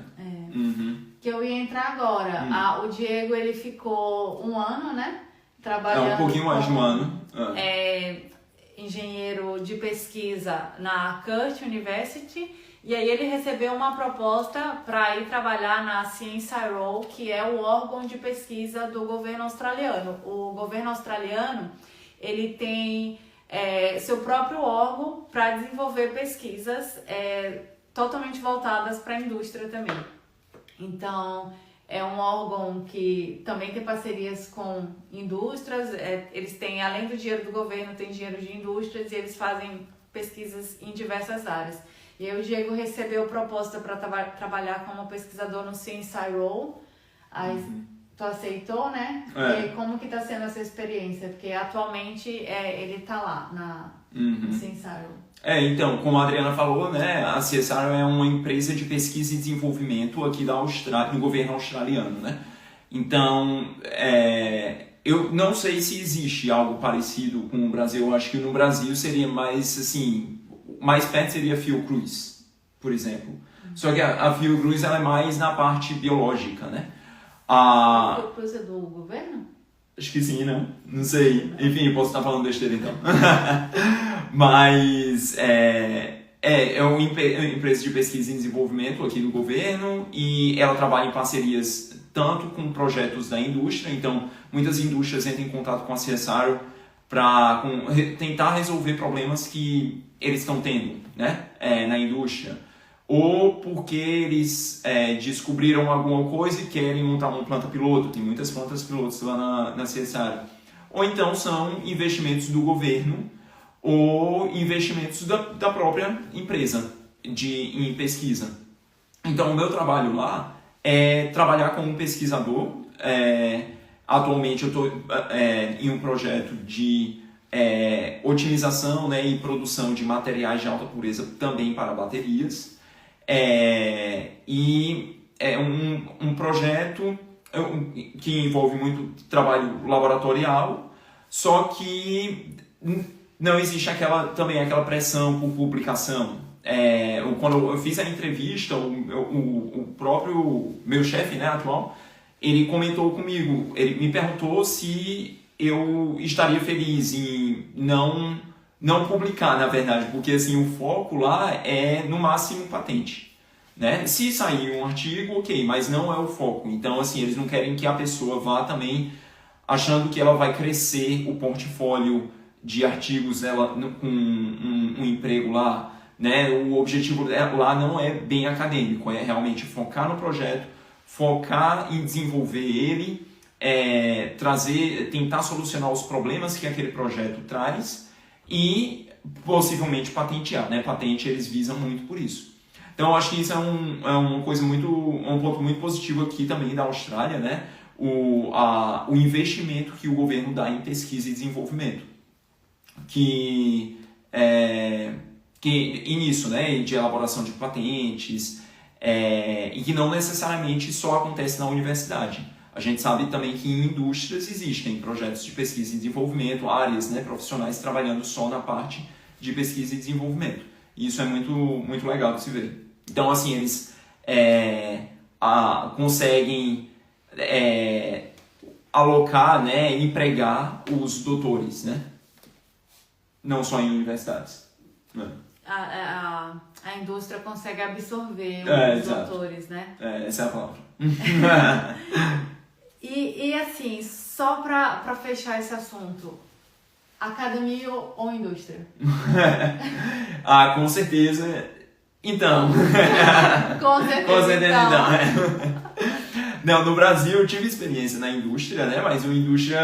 Que eu ia entrar agora. O Diego, ele ficou 1 ano, né? Trabalhando um pouquinho mais de 1 ano. Engenheiro de pesquisa na Curtin University, e aí ele recebeu uma proposta para ir trabalhar na CSIRO, que é o órgão de pesquisa do governo australiano. O governo australiano, ele tem seu próprio órgão para desenvolver pesquisas totalmente voltadas para a indústria também. Então, é um órgão que também tem parcerias com indústrias, eles têm, além do dinheiro do governo, tem dinheiro de indústrias, e eles fazem pesquisas em diversas áreas. E aí o Diego recebeu proposta para trabalhar como pesquisador no CSIRO, aí tu aceitou, né? E como que está sendo essa experiência? Porque atualmente ele está lá no CSIRO. Então, como a Adriana falou, né, a CSIRO é uma empresa de pesquisa e desenvolvimento aqui da Austrália, no governo australiano, né? Então, eu não sei se existe algo parecido com o Brasil. Eu acho que no Brasil seria mais, assim, mais perto seria a Fiocruz, por exemplo. Só que a Fiocruz ela é mais na parte biológica, né? A Fiocruz é do governo? Acho que sim, né? Não sei. Enfim, posso estar falando besteira então. Mas é uma empresa de pesquisa e desenvolvimento aqui do governo, e ela trabalha em parcerias tanto com projetos da indústria. Então muitas indústrias entram em contato com a CSIRO para tentar resolver problemas que eles estão tendo, né, na indústria, ou porque eles descobriram alguma coisa e querem montar uma planta piloto. Tem muitas plantas pilotos lá na CSIRO. Ou então são investimentos do governo ou investimentos da própria empresa em pesquisa. Então o meu trabalho lá é trabalhar como pesquisador. Atualmente eu estou em um projeto de otimização, né, e produção de materiais de alta pureza também para baterias. E é um projeto que envolve muito trabalho laboratorial, só que não existe aquela pressão por publicação. Quando eu fiz a entrevista, o próprio meu chefe, né, atual, ele comentou comigo, ele me perguntou se eu estaria feliz em não publicar, na verdade, porque assim, o foco lá é no máximo patente, né? Se sair um artigo, ok, mas não é o foco. Então assim, eles não querem que a pessoa vá também achando que ela vai crescer o portfólio de artigos dela com um emprego lá, né? O objetivo lá não é bem acadêmico, é realmente focar no projeto, focar em desenvolver ele, tentar solucionar os problemas que aquele projeto traz e possivelmente patentear, né? Patente eles visam muito por isso. Então eu acho que isso é um ponto muito positivo aqui também da Austrália, né? O investimento que o governo dá em pesquisa e desenvolvimento, e nisso, né? De elaboração de patentes, e que não necessariamente só acontece na universidade. A gente sabe também que em indústrias existem projetos de pesquisa e desenvolvimento, áreas, né, profissionais trabalhando só na parte de pesquisa e desenvolvimento. E isso é muito, muito legal de se ver. Então, assim, eles conseguem alocar, né, empregar os doutores, né? Não só em universidades. Né? A indústria consegue absorver os doutores, né? Essa é a palavra. E assim, só para fechar esse assunto, academia ou indústria? Com certeza. Então. Com certeza então. Não, no Brasil eu tive experiência na indústria, né? Mas uma indústria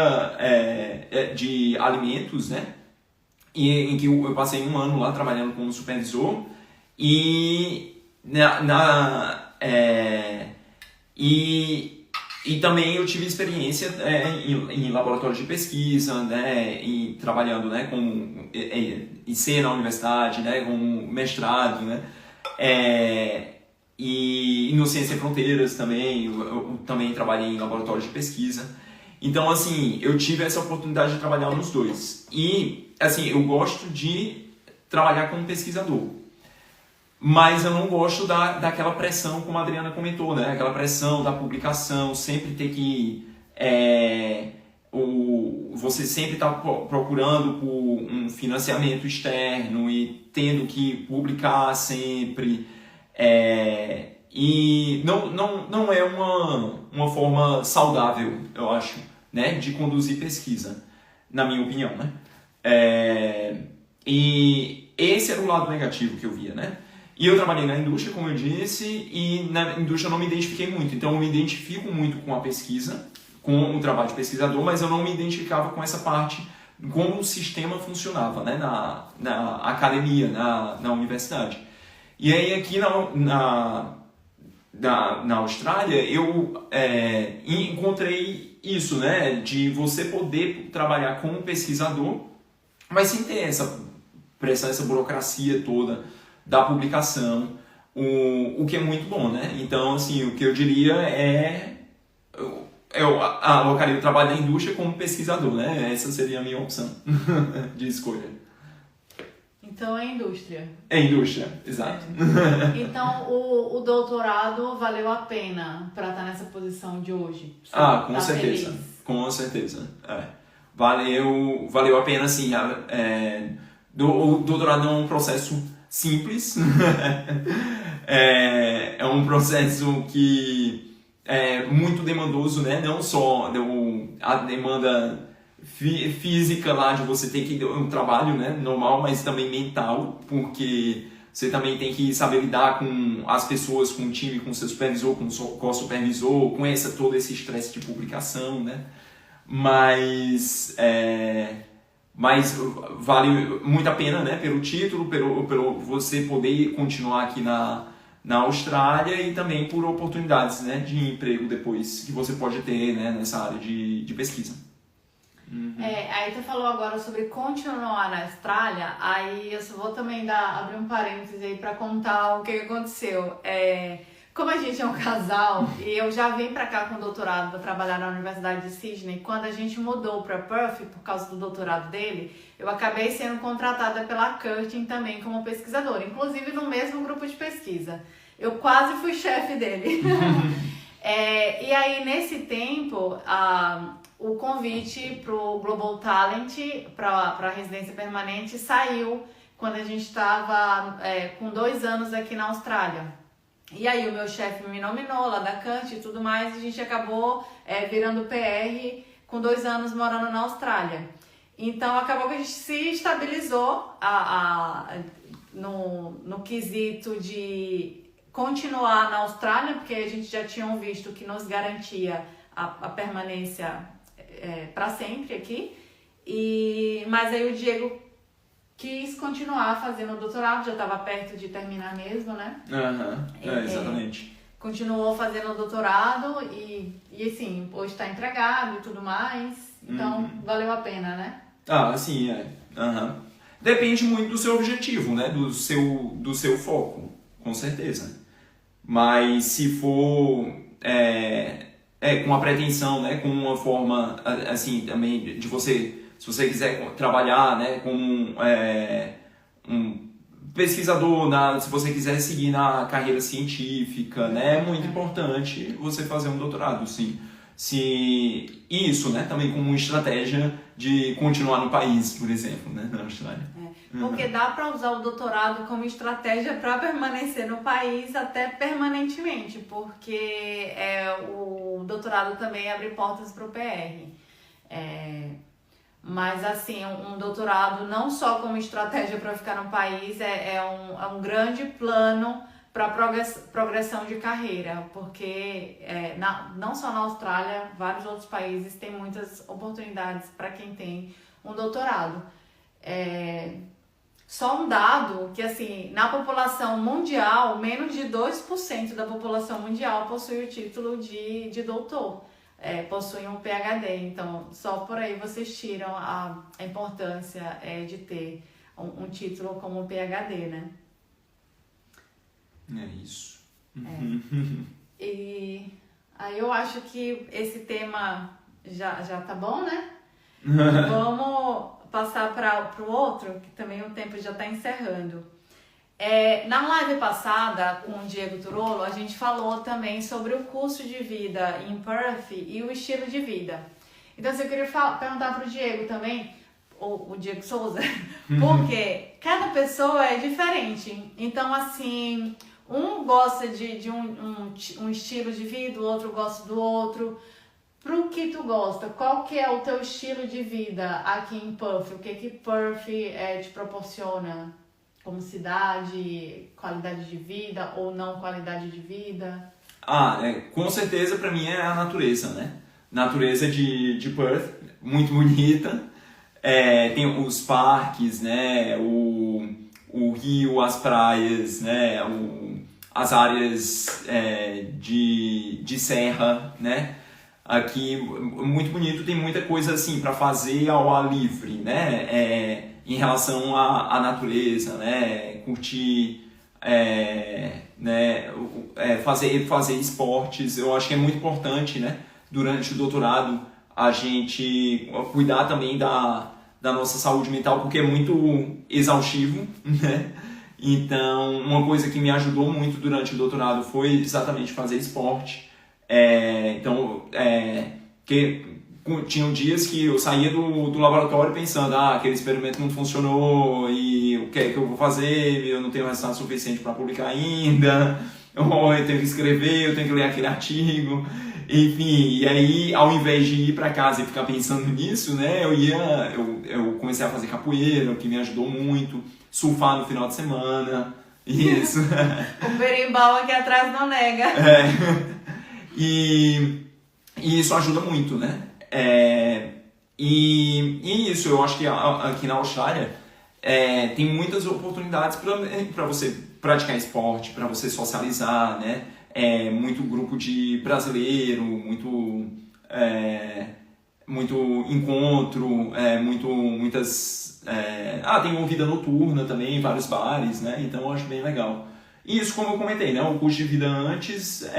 de alimentos, né? Em que eu passei 1 ano lá trabalhando como supervisor e também eu tive experiência em laboratórios de pesquisa, né, trabalhando, né, com IC na universidade, né, com mestrado, né, e no Ciência Sem Fronteiras também, eu também trabalhei em laboratórios de pesquisa. Então, assim, eu tive essa oportunidade de trabalhar nos dois. E, assim, eu gosto de trabalhar como pesquisador. Mas eu não gosto daquela pressão, como a Adriana comentou, né? Aquela pressão da publicação, sempre ter que... você sempre está procurando por um financiamento externo e tendo que publicar sempre. E não é uma forma saudável, eu acho, né? De conduzir pesquisa, na minha opinião, né? E esse era o lado negativo que eu via, né? E eu trabalhei na indústria, como eu disse, e na indústria eu não me identifiquei muito. Então eu me identifico muito com a pesquisa, com o trabalho de pesquisador, mas eu não me identificava com essa parte, como o sistema funcionava, né? Na academia, na universidade. E aí aqui na Austrália eu encontrei isso, né? De você poder trabalhar como pesquisador, mas sem ter essa pressão, essa burocracia toda da publicação, o que é muito bom, né? Então, assim, o que eu diria eu alocaria o trabalho da indústria como pesquisador, né? Essa seria a minha opção de escolha. Então é indústria. É indústria, exato. Então o doutorado valeu a pena para estar nessa posição de hoje? Com certeza. Feliz? Com certeza. Valeu a pena, sim. O doutorado não é um processo simples. É um processo que é muito demandoso, né? Não só a demanda física lá de você ter que ter um trabalho, né, normal, mas também mental, porque você também tem que saber lidar com as pessoas, com o time, com o seu supervisor, com o co-supervisor, com todo esse estresse de publicação, né? Mas vale muito a pena, né, pelo título, pelo você poder continuar aqui na Austrália e também por oportunidades, né, de emprego depois que você pode ter, né, nessa área de pesquisa. Uhum. Aí tu falou agora sobre continuar na Austrália, aí eu só vou também abrir um parênteses aí pra contar o que aconteceu. Como a gente é um casal e eu já vim pra cá com doutorado para trabalhar na Universidade de Sydney, quando a gente mudou pra Perth por causa do doutorado dele, eu acabei sendo contratada pela Curtin também como pesquisadora, inclusive no mesmo grupo de pesquisa. Eu quase fui chefe dele. E aí nesse tempo, o convite para o Global Talent, para a residência permanente, saiu quando a gente estava com 2 anos aqui na Austrália. E aí o meu chefe me nominou lá da Cante e tudo mais, e a gente acabou virando PR com 2 anos morando na Austrália. Então acabou que a gente se estabilizou no quesito de continuar na Austrália, porque a gente já tinha um visto que nos garantia a permanência para sempre aqui. Mas aí o Diego quis continuar fazendo o doutorado, já estava perto de terminar mesmo, né? Exatamente. Continuou fazendo o doutorado e assim, hoje está entregado e tudo mais, então valeu a pena, né? Sim, Depende muito do seu objetivo, né? Do seu foco, com certeza. Mas se for com a pretensão, né, com uma forma assim também de você, se você quiser trabalhar, né, como um pesquisador, se você quiser seguir na carreira científica, né, é muito importante você fazer um doutorado, sim. Isso, né, também como uma estratégia de continuar no país, por exemplo, né, na Austrália. Porque dá para usar o doutorado como estratégia para permanecer no país até permanentemente, porque o doutorado também abre portas para o PR. Mas assim, um doutorado não só como estratégia para ficar no país, é um grande plano para progressão de carreira, porque não só na Austrália, vários outros países têm muitas oportunidades para quem tem um doutorado. Só um dado que, assim, na população mundial, menos de 2% da população mundial possui o título de doutor, possui um PhD. Então, só por aí vocês tiram a importância de ter um título como PhD, né? É isso. E aí eu acho que esse tema já tá bom, né? Vamos passar para o outro, que também o tempo já está encerrando. Na live passada com o Diego Turolo, a gente falou também sobre o custo de vida em Perth e o estilo de vida. Então, eu queria perguntar para o Diego também, o Diego Souza, porque cada pessoa é diferente. Então, assim, um gosta de um estilo de vida, o outro gosta do outro. Pro que tu gosta, qual que é o teu estilo de vida aqui em Perth? O que Perth te proporciona como cidade, qualidade de vida ou não qualidade de vida? Com certeza para mim é a natureza, né? Natureza de Perth, muito bonita. Tem os parques, né? O rio, as praias, né? As áreas de serra, né? Aqui, muito bonito, tem muita coisa assim para fazer ao ar livre, né? Em relação à natureza, né? Curtir, né? Fazer esportes. Eu acho que é muito importante, né? Durante o doutorado, a gente cuidar também da nossa saúde mental, porque é muito exaustivo, né? Então, uma coisa que me ajudou muito durante o doutorado foi exatamente fazer esporte. Que tinham dias que eu saía do laboratório pensando, aquele experimento não funcionou e o que é que eu vou fazer, eu não tenho resultado suficiente para publicar ainda, ou eu tenho que escrever, eu tenho que ler aquele artigo, enfim, e aí ao invés de ir para casa e ficar pensando nisso, né, eu comecei a fazer capoeira, o que me ajudou muito, surfar no final de semana, isso. O berimbau aqui atrás não nega. E isso ajuda muito, né? E isso, eu acho que aqui na Austrália tem muitas oportunidades para você praticar esporte, para você socializar, né? Muito grupo de brasileiro, muito encontro, muitas... tem uma vida noturna também, vários bares, né? Então eu acho bem legal. E isso, como eu comentei, né? O custo de vida antes,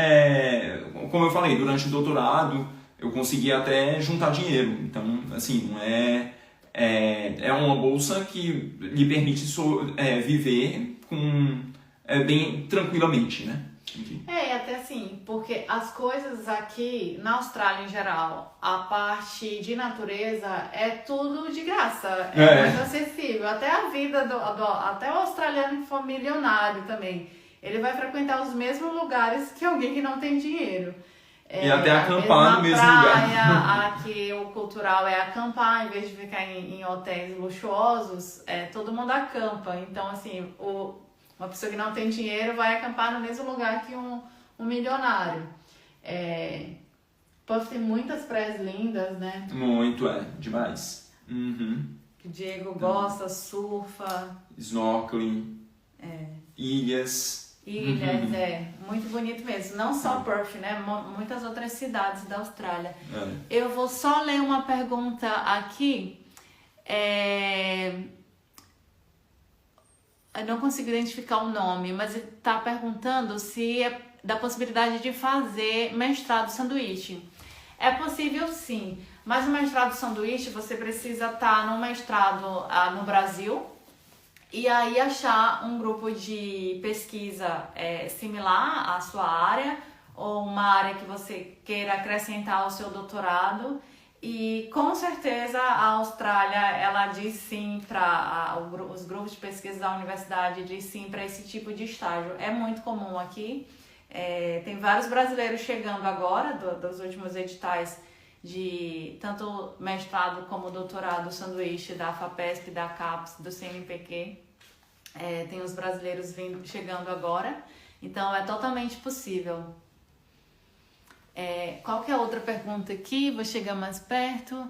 como eu falei, durante o doutorado, eu consegui até juntar dinheiro. Então, assim, não é uma bolsa que lhe permite viver bem tranquilamente, né? Enfim. Até assim, porque as coisas aqui na Austrália em geral, a parte de natureza é tudo de graça, muito acessível. Até a vida até o australiano que for milionário também, ele vai frequentar os mesmos lugares que alguém que não tem dinheiro. E até acampar no mesmo lugar. Aqui o cultural é acampar, em vez de ficar em hotéis luxuosos, todo mundo acampa. Então, assim, uma pessoa que não tem dinheiro vai acampar no mesmo lugar que um milionário. Pode ter muitas praias lindas, né? Muito, demais. Uhum. Que o Diego gosta, surfa. Snorkeling. Ilhas. Muito bonito mesmo. Não só Perth, né? Muitas outras cidades da Austrália. Eu vou só ler uma pergunta aqui. Eu não consigo identificar o nome, mas ele está perguntando se é da possibilidade de fazer mestrado sanduíche. É possível sim, mas o mestrado sanduíche você precisa estar no mestrado no Brasil e aí achar um grupo de pesquisa similar à sua área ou uma área que você queira acrescentar ao seu doutorado. E com certeza a Austrália, ela diz sim para os grupos de pesquisa da universidade, diz sim para esse tipo de estágio. É muito comum aqui. Tem vários brasileiros chegando agora, dos últimos editais de tanto mestrado como doutorado sanduíche da FAPESP, da CAPES, do CNPq. Tem os brasileiros chegando agora, então é totalmente possível. Qual que é a outra pergunta aqui? Vou chegar mais perto.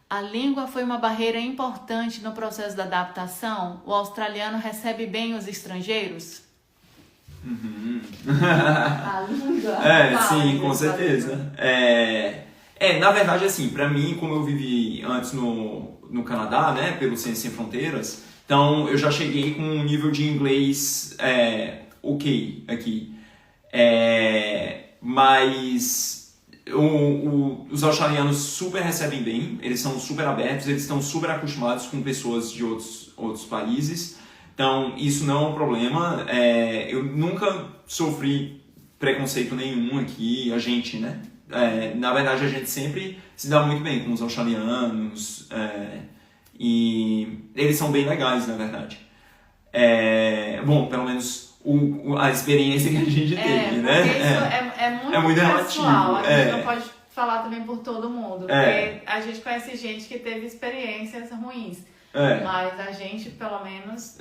A língua foi uma barreira importante no processo da adaptação? O australiano recebe bem os estrangeiros? Uhum. A língua? Sim, com certeza. Na verdade, assim, pra mim, como eu vivi antes no Canadá, né, pelo Ciências Sem Fronteiras, então eu já cheguei com um nível de inglês ok aqui. Mas os australianos super recebem bem, eles são super abertos, eles estão super acostumados com pessoas de outros países, então isso não é um problema. Eu nunca sofri preconceito nenhum aqui, a gente, né? Na verdade a gente sempre se dá muito bem com os australianos, e eles são bem legais, na verdade. Bom, pelo menos a experiência que a gente teve, né? Isso é muito pessoal, relativo. A gente não pode falar também por todo mundo, porque a gente conhece gente que teve experiências ruins, mas a gente, pelo menos...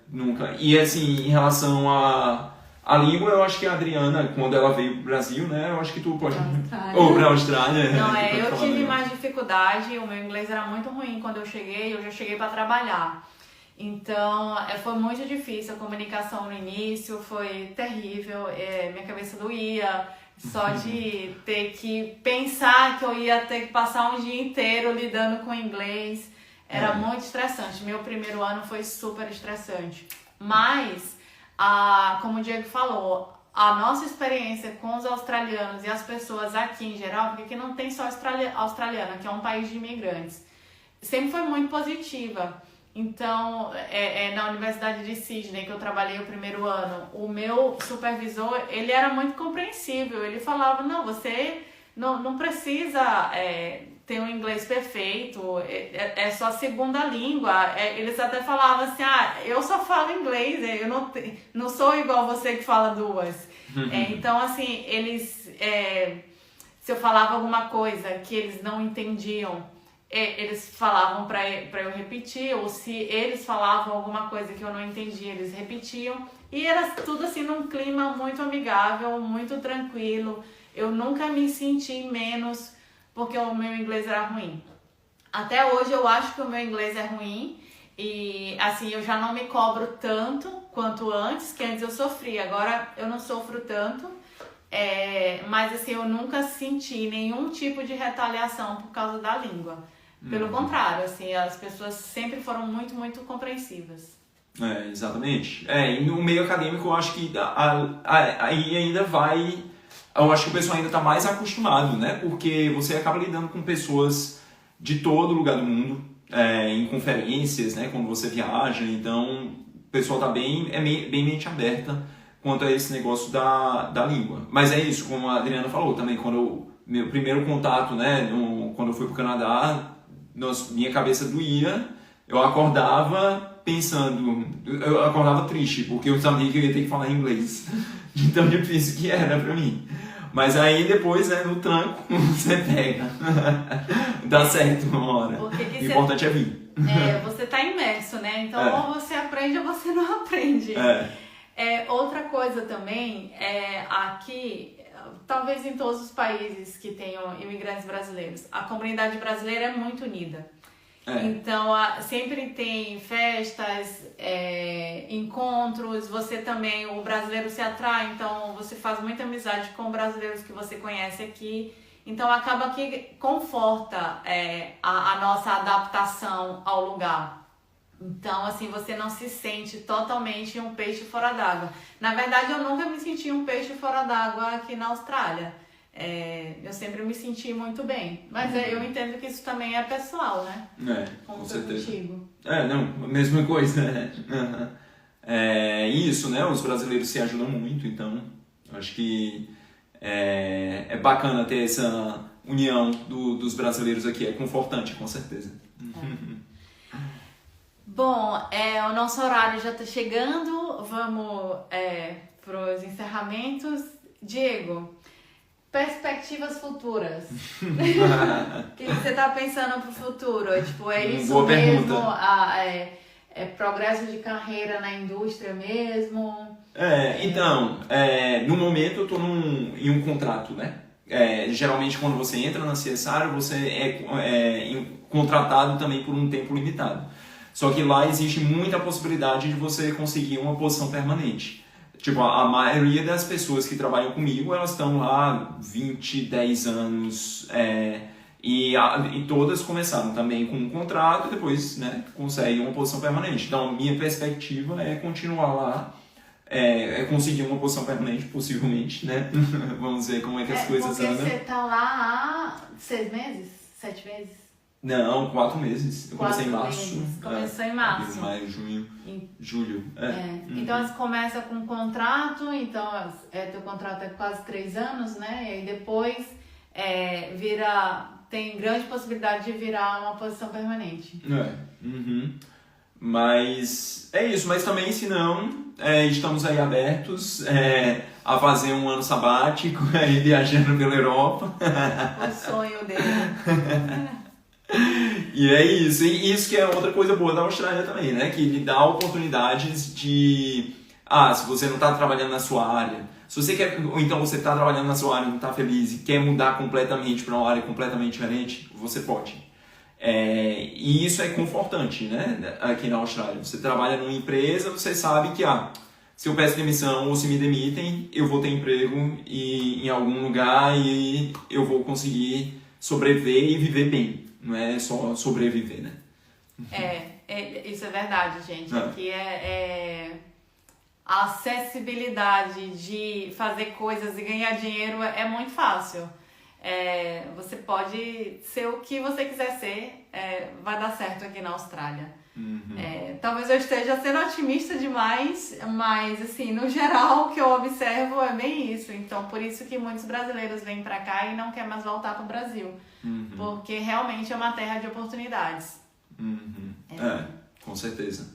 Nunca. E assim, em relação à língua, eu acho que a Adriana, quando ela veio pro Brasil, né, eu acho que tu pode... Ou pra Austrália. Não, eu tive mais dificuldade, o meu inglês era muito ruim quando eu já cheguei para trabalhar. Então, foi muito difícil, a comunicação no início foi terrível, minha cabeça doía, só de ter que pensar que eu ia ter que passar um dia inteiro lidando com inglês, era muito estressante. Meu primeiro ano foi super estressante, mas, como o Diego falou, a nossa experiência com os australianos e as pessoas aqui em geral, porque aqui não tem só australiana, que é um país de imigrantes, sempre foi muito positiva. Então, na Universidade de Sydney, que eu trabalhei o primeiro ano, o meu supervisor, ele era muito compreensível. Ele falava, não, você não precisa ter um inglês perfeito, é só a segunda língua. Eles até falavam assim, eu só falo inglês, eu não sou igual você que fala duas. Então, assim, se eu falava alguma coisa que eles não entendiam, eles falavam para eu repetir, ou se eles falavam alguma coisa que eu não entendia, eles repetiam. E era tudo assim num clima muito amigável, muito tranquilo. Eu nunca me senti menos porque o meu inglês era ruim. Até hoje eu acho que o meu inglês é ruim e assim eu já não me cobro tanto quanto antes, que antes eu sofria, agora eu não sofro tanto. Mas assim, eu nunca senti nenhum tipo de retaliação por causa da língua. Pelo contrário, assim, as pessoas sempre foram muito, muito compreensivas. Exatamente. E no meio acadêmico eu acho que aí ainda vai... Eu acho que o pessoal ainda está mais acostumado, né? Porque você acaba lidando com pessoas de todo lugar do mundo, em conferências, né? Quando você viaja, então o pessoal está bem mente aberta quanto a esse negócio da língua. Mas é isso, como a Adriana falou também, meu primeiro contato, né? Quando eu fui para o Canadá, minha cabeça doía, eu acordava pensando, eu acordava triste, porque eu sabia que eu ia ter que falar inglês, de tão difícil que era pra mim. Mas aí depois, no tranco, você pega, dá certo uma hora, o importante é vir. Você tá imerso, né? Então ou você aprende ou você não aprende. Outra coisa também, aqui... Talvez em todos os países que tenham imigrantes brasileiros, a comunidade brasileira é muito unida. Então, sempre tem festas, encontros, você também, o brasileiro se atrai, então você faz muita amizade com brasileiros que você conhece aqui. Então, acaba que conforta a nossa adaptação ao lugar. Então, assim, você não se sente totalmente um peixe fora d'água. Na verdade, eu nunca me senti um peixe fora d'água aqui na Austrália. Eu sempre me senti muito bem. Mas eu entendo que isso também é pessoal, né? Com certeza. Contigo. Não, a mesma coisa, né? Isso, né? Os brasileiros se ajudam muito, então acho que é bacana ter essa união dos brasileiros aqui, é confortante, com certeza. Bom, o nosso horário já está chegando, vamos para os encerramentos. Diego, perspectivas futuras. O que você está pensando para o futuro? Tipo, isso Boa mesmo? pergunta. Progresso de carreira na indústria mesmo? Então, no momento eu estou em um contrato, né? Geralmente quando você entra na CSR, você é contratado também por um tempo limitado. Só que lá existe muita possibilidade de você conseguir uma posição permanente. Tipo, a maioria das pessoas que trabalham comigo, elas estão lá 20, 10 anos, e todas começaram também com um contrato e depois, né, conseguem uma posição permanente. Então, a minha perspectiva é continuar lá, conseguir uma posição permanente, possivelmente, né? Vamos ver como é que as coisas andam. Porque você está lá há 6 meses? 7 meses? Não, 4 meses. Eu comecei em março. Começou em março. Maio, junho, julho. Então você começa com um contrato, então teu contrato é quase 3 anos, né? E aí depois tem grande possibilidade de virar uma posição permanente. Mas é isso, mas também se não, estamos aí abertos a fazer um ano sabático, viajando pela Europa. O sonho dele. E é isso, e isso que é outra coisa boa da Austrália também, né? Que lhe dá oportunidades de... se você não está trabalhando na sua área, se você quer, ou então você está trabalhando na sua área e não está feliz e quer mudar completamente para uma área completamente diferente, você pode. E isso é confortante, né? Aqui na Austrália. Você trabalha numa empresa, você sabe que se eu peço demissão ou se me demitem, eu vou ter emprego em algum lugar e eu vou conseguir sobreviver e viver bem. Não é só sobreviver, né? Isso é verdade, gente. Aqui a acessibilidade de fazer coisas e ganhar dinheiro é muito fácil. Você pode ser o que você quiser ser, vai dar certo aqui na Austrália. Talvez eu esteja sendo otimista demais, mas assim, no geral o que eu observo é bem isso. Então por isso que muitos brasileiros vêm pra cá e não querem mais voltar pro Brasil. Porque realmente é uma terra de oportunidades. Com certeza.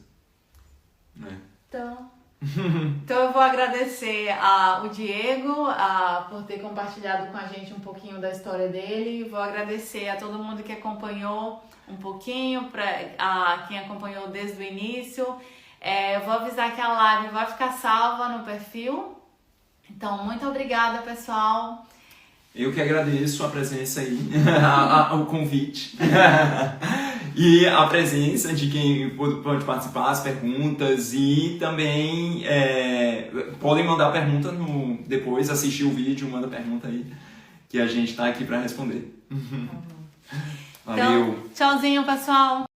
Então eu vou agradecer o Diego por ter compartilhado com a gente um pouquinho da história dele. Vou agradecer a todo mundo que acompanhou um pouquinho, a quem acompanhou desde o início. Eu vou avisar que a live vai ficar salva no perfil. Então, muito obrigada, pessoal. Eu que agradeço a presença aí, o convite e a presença de quem pode participar, as perguntas, e também podem mandar pergunta depois, assistir o vídeo, manda pergunta aí, que a gente está aqui para responder. Valeu! Então, tchauzinho, pessoal!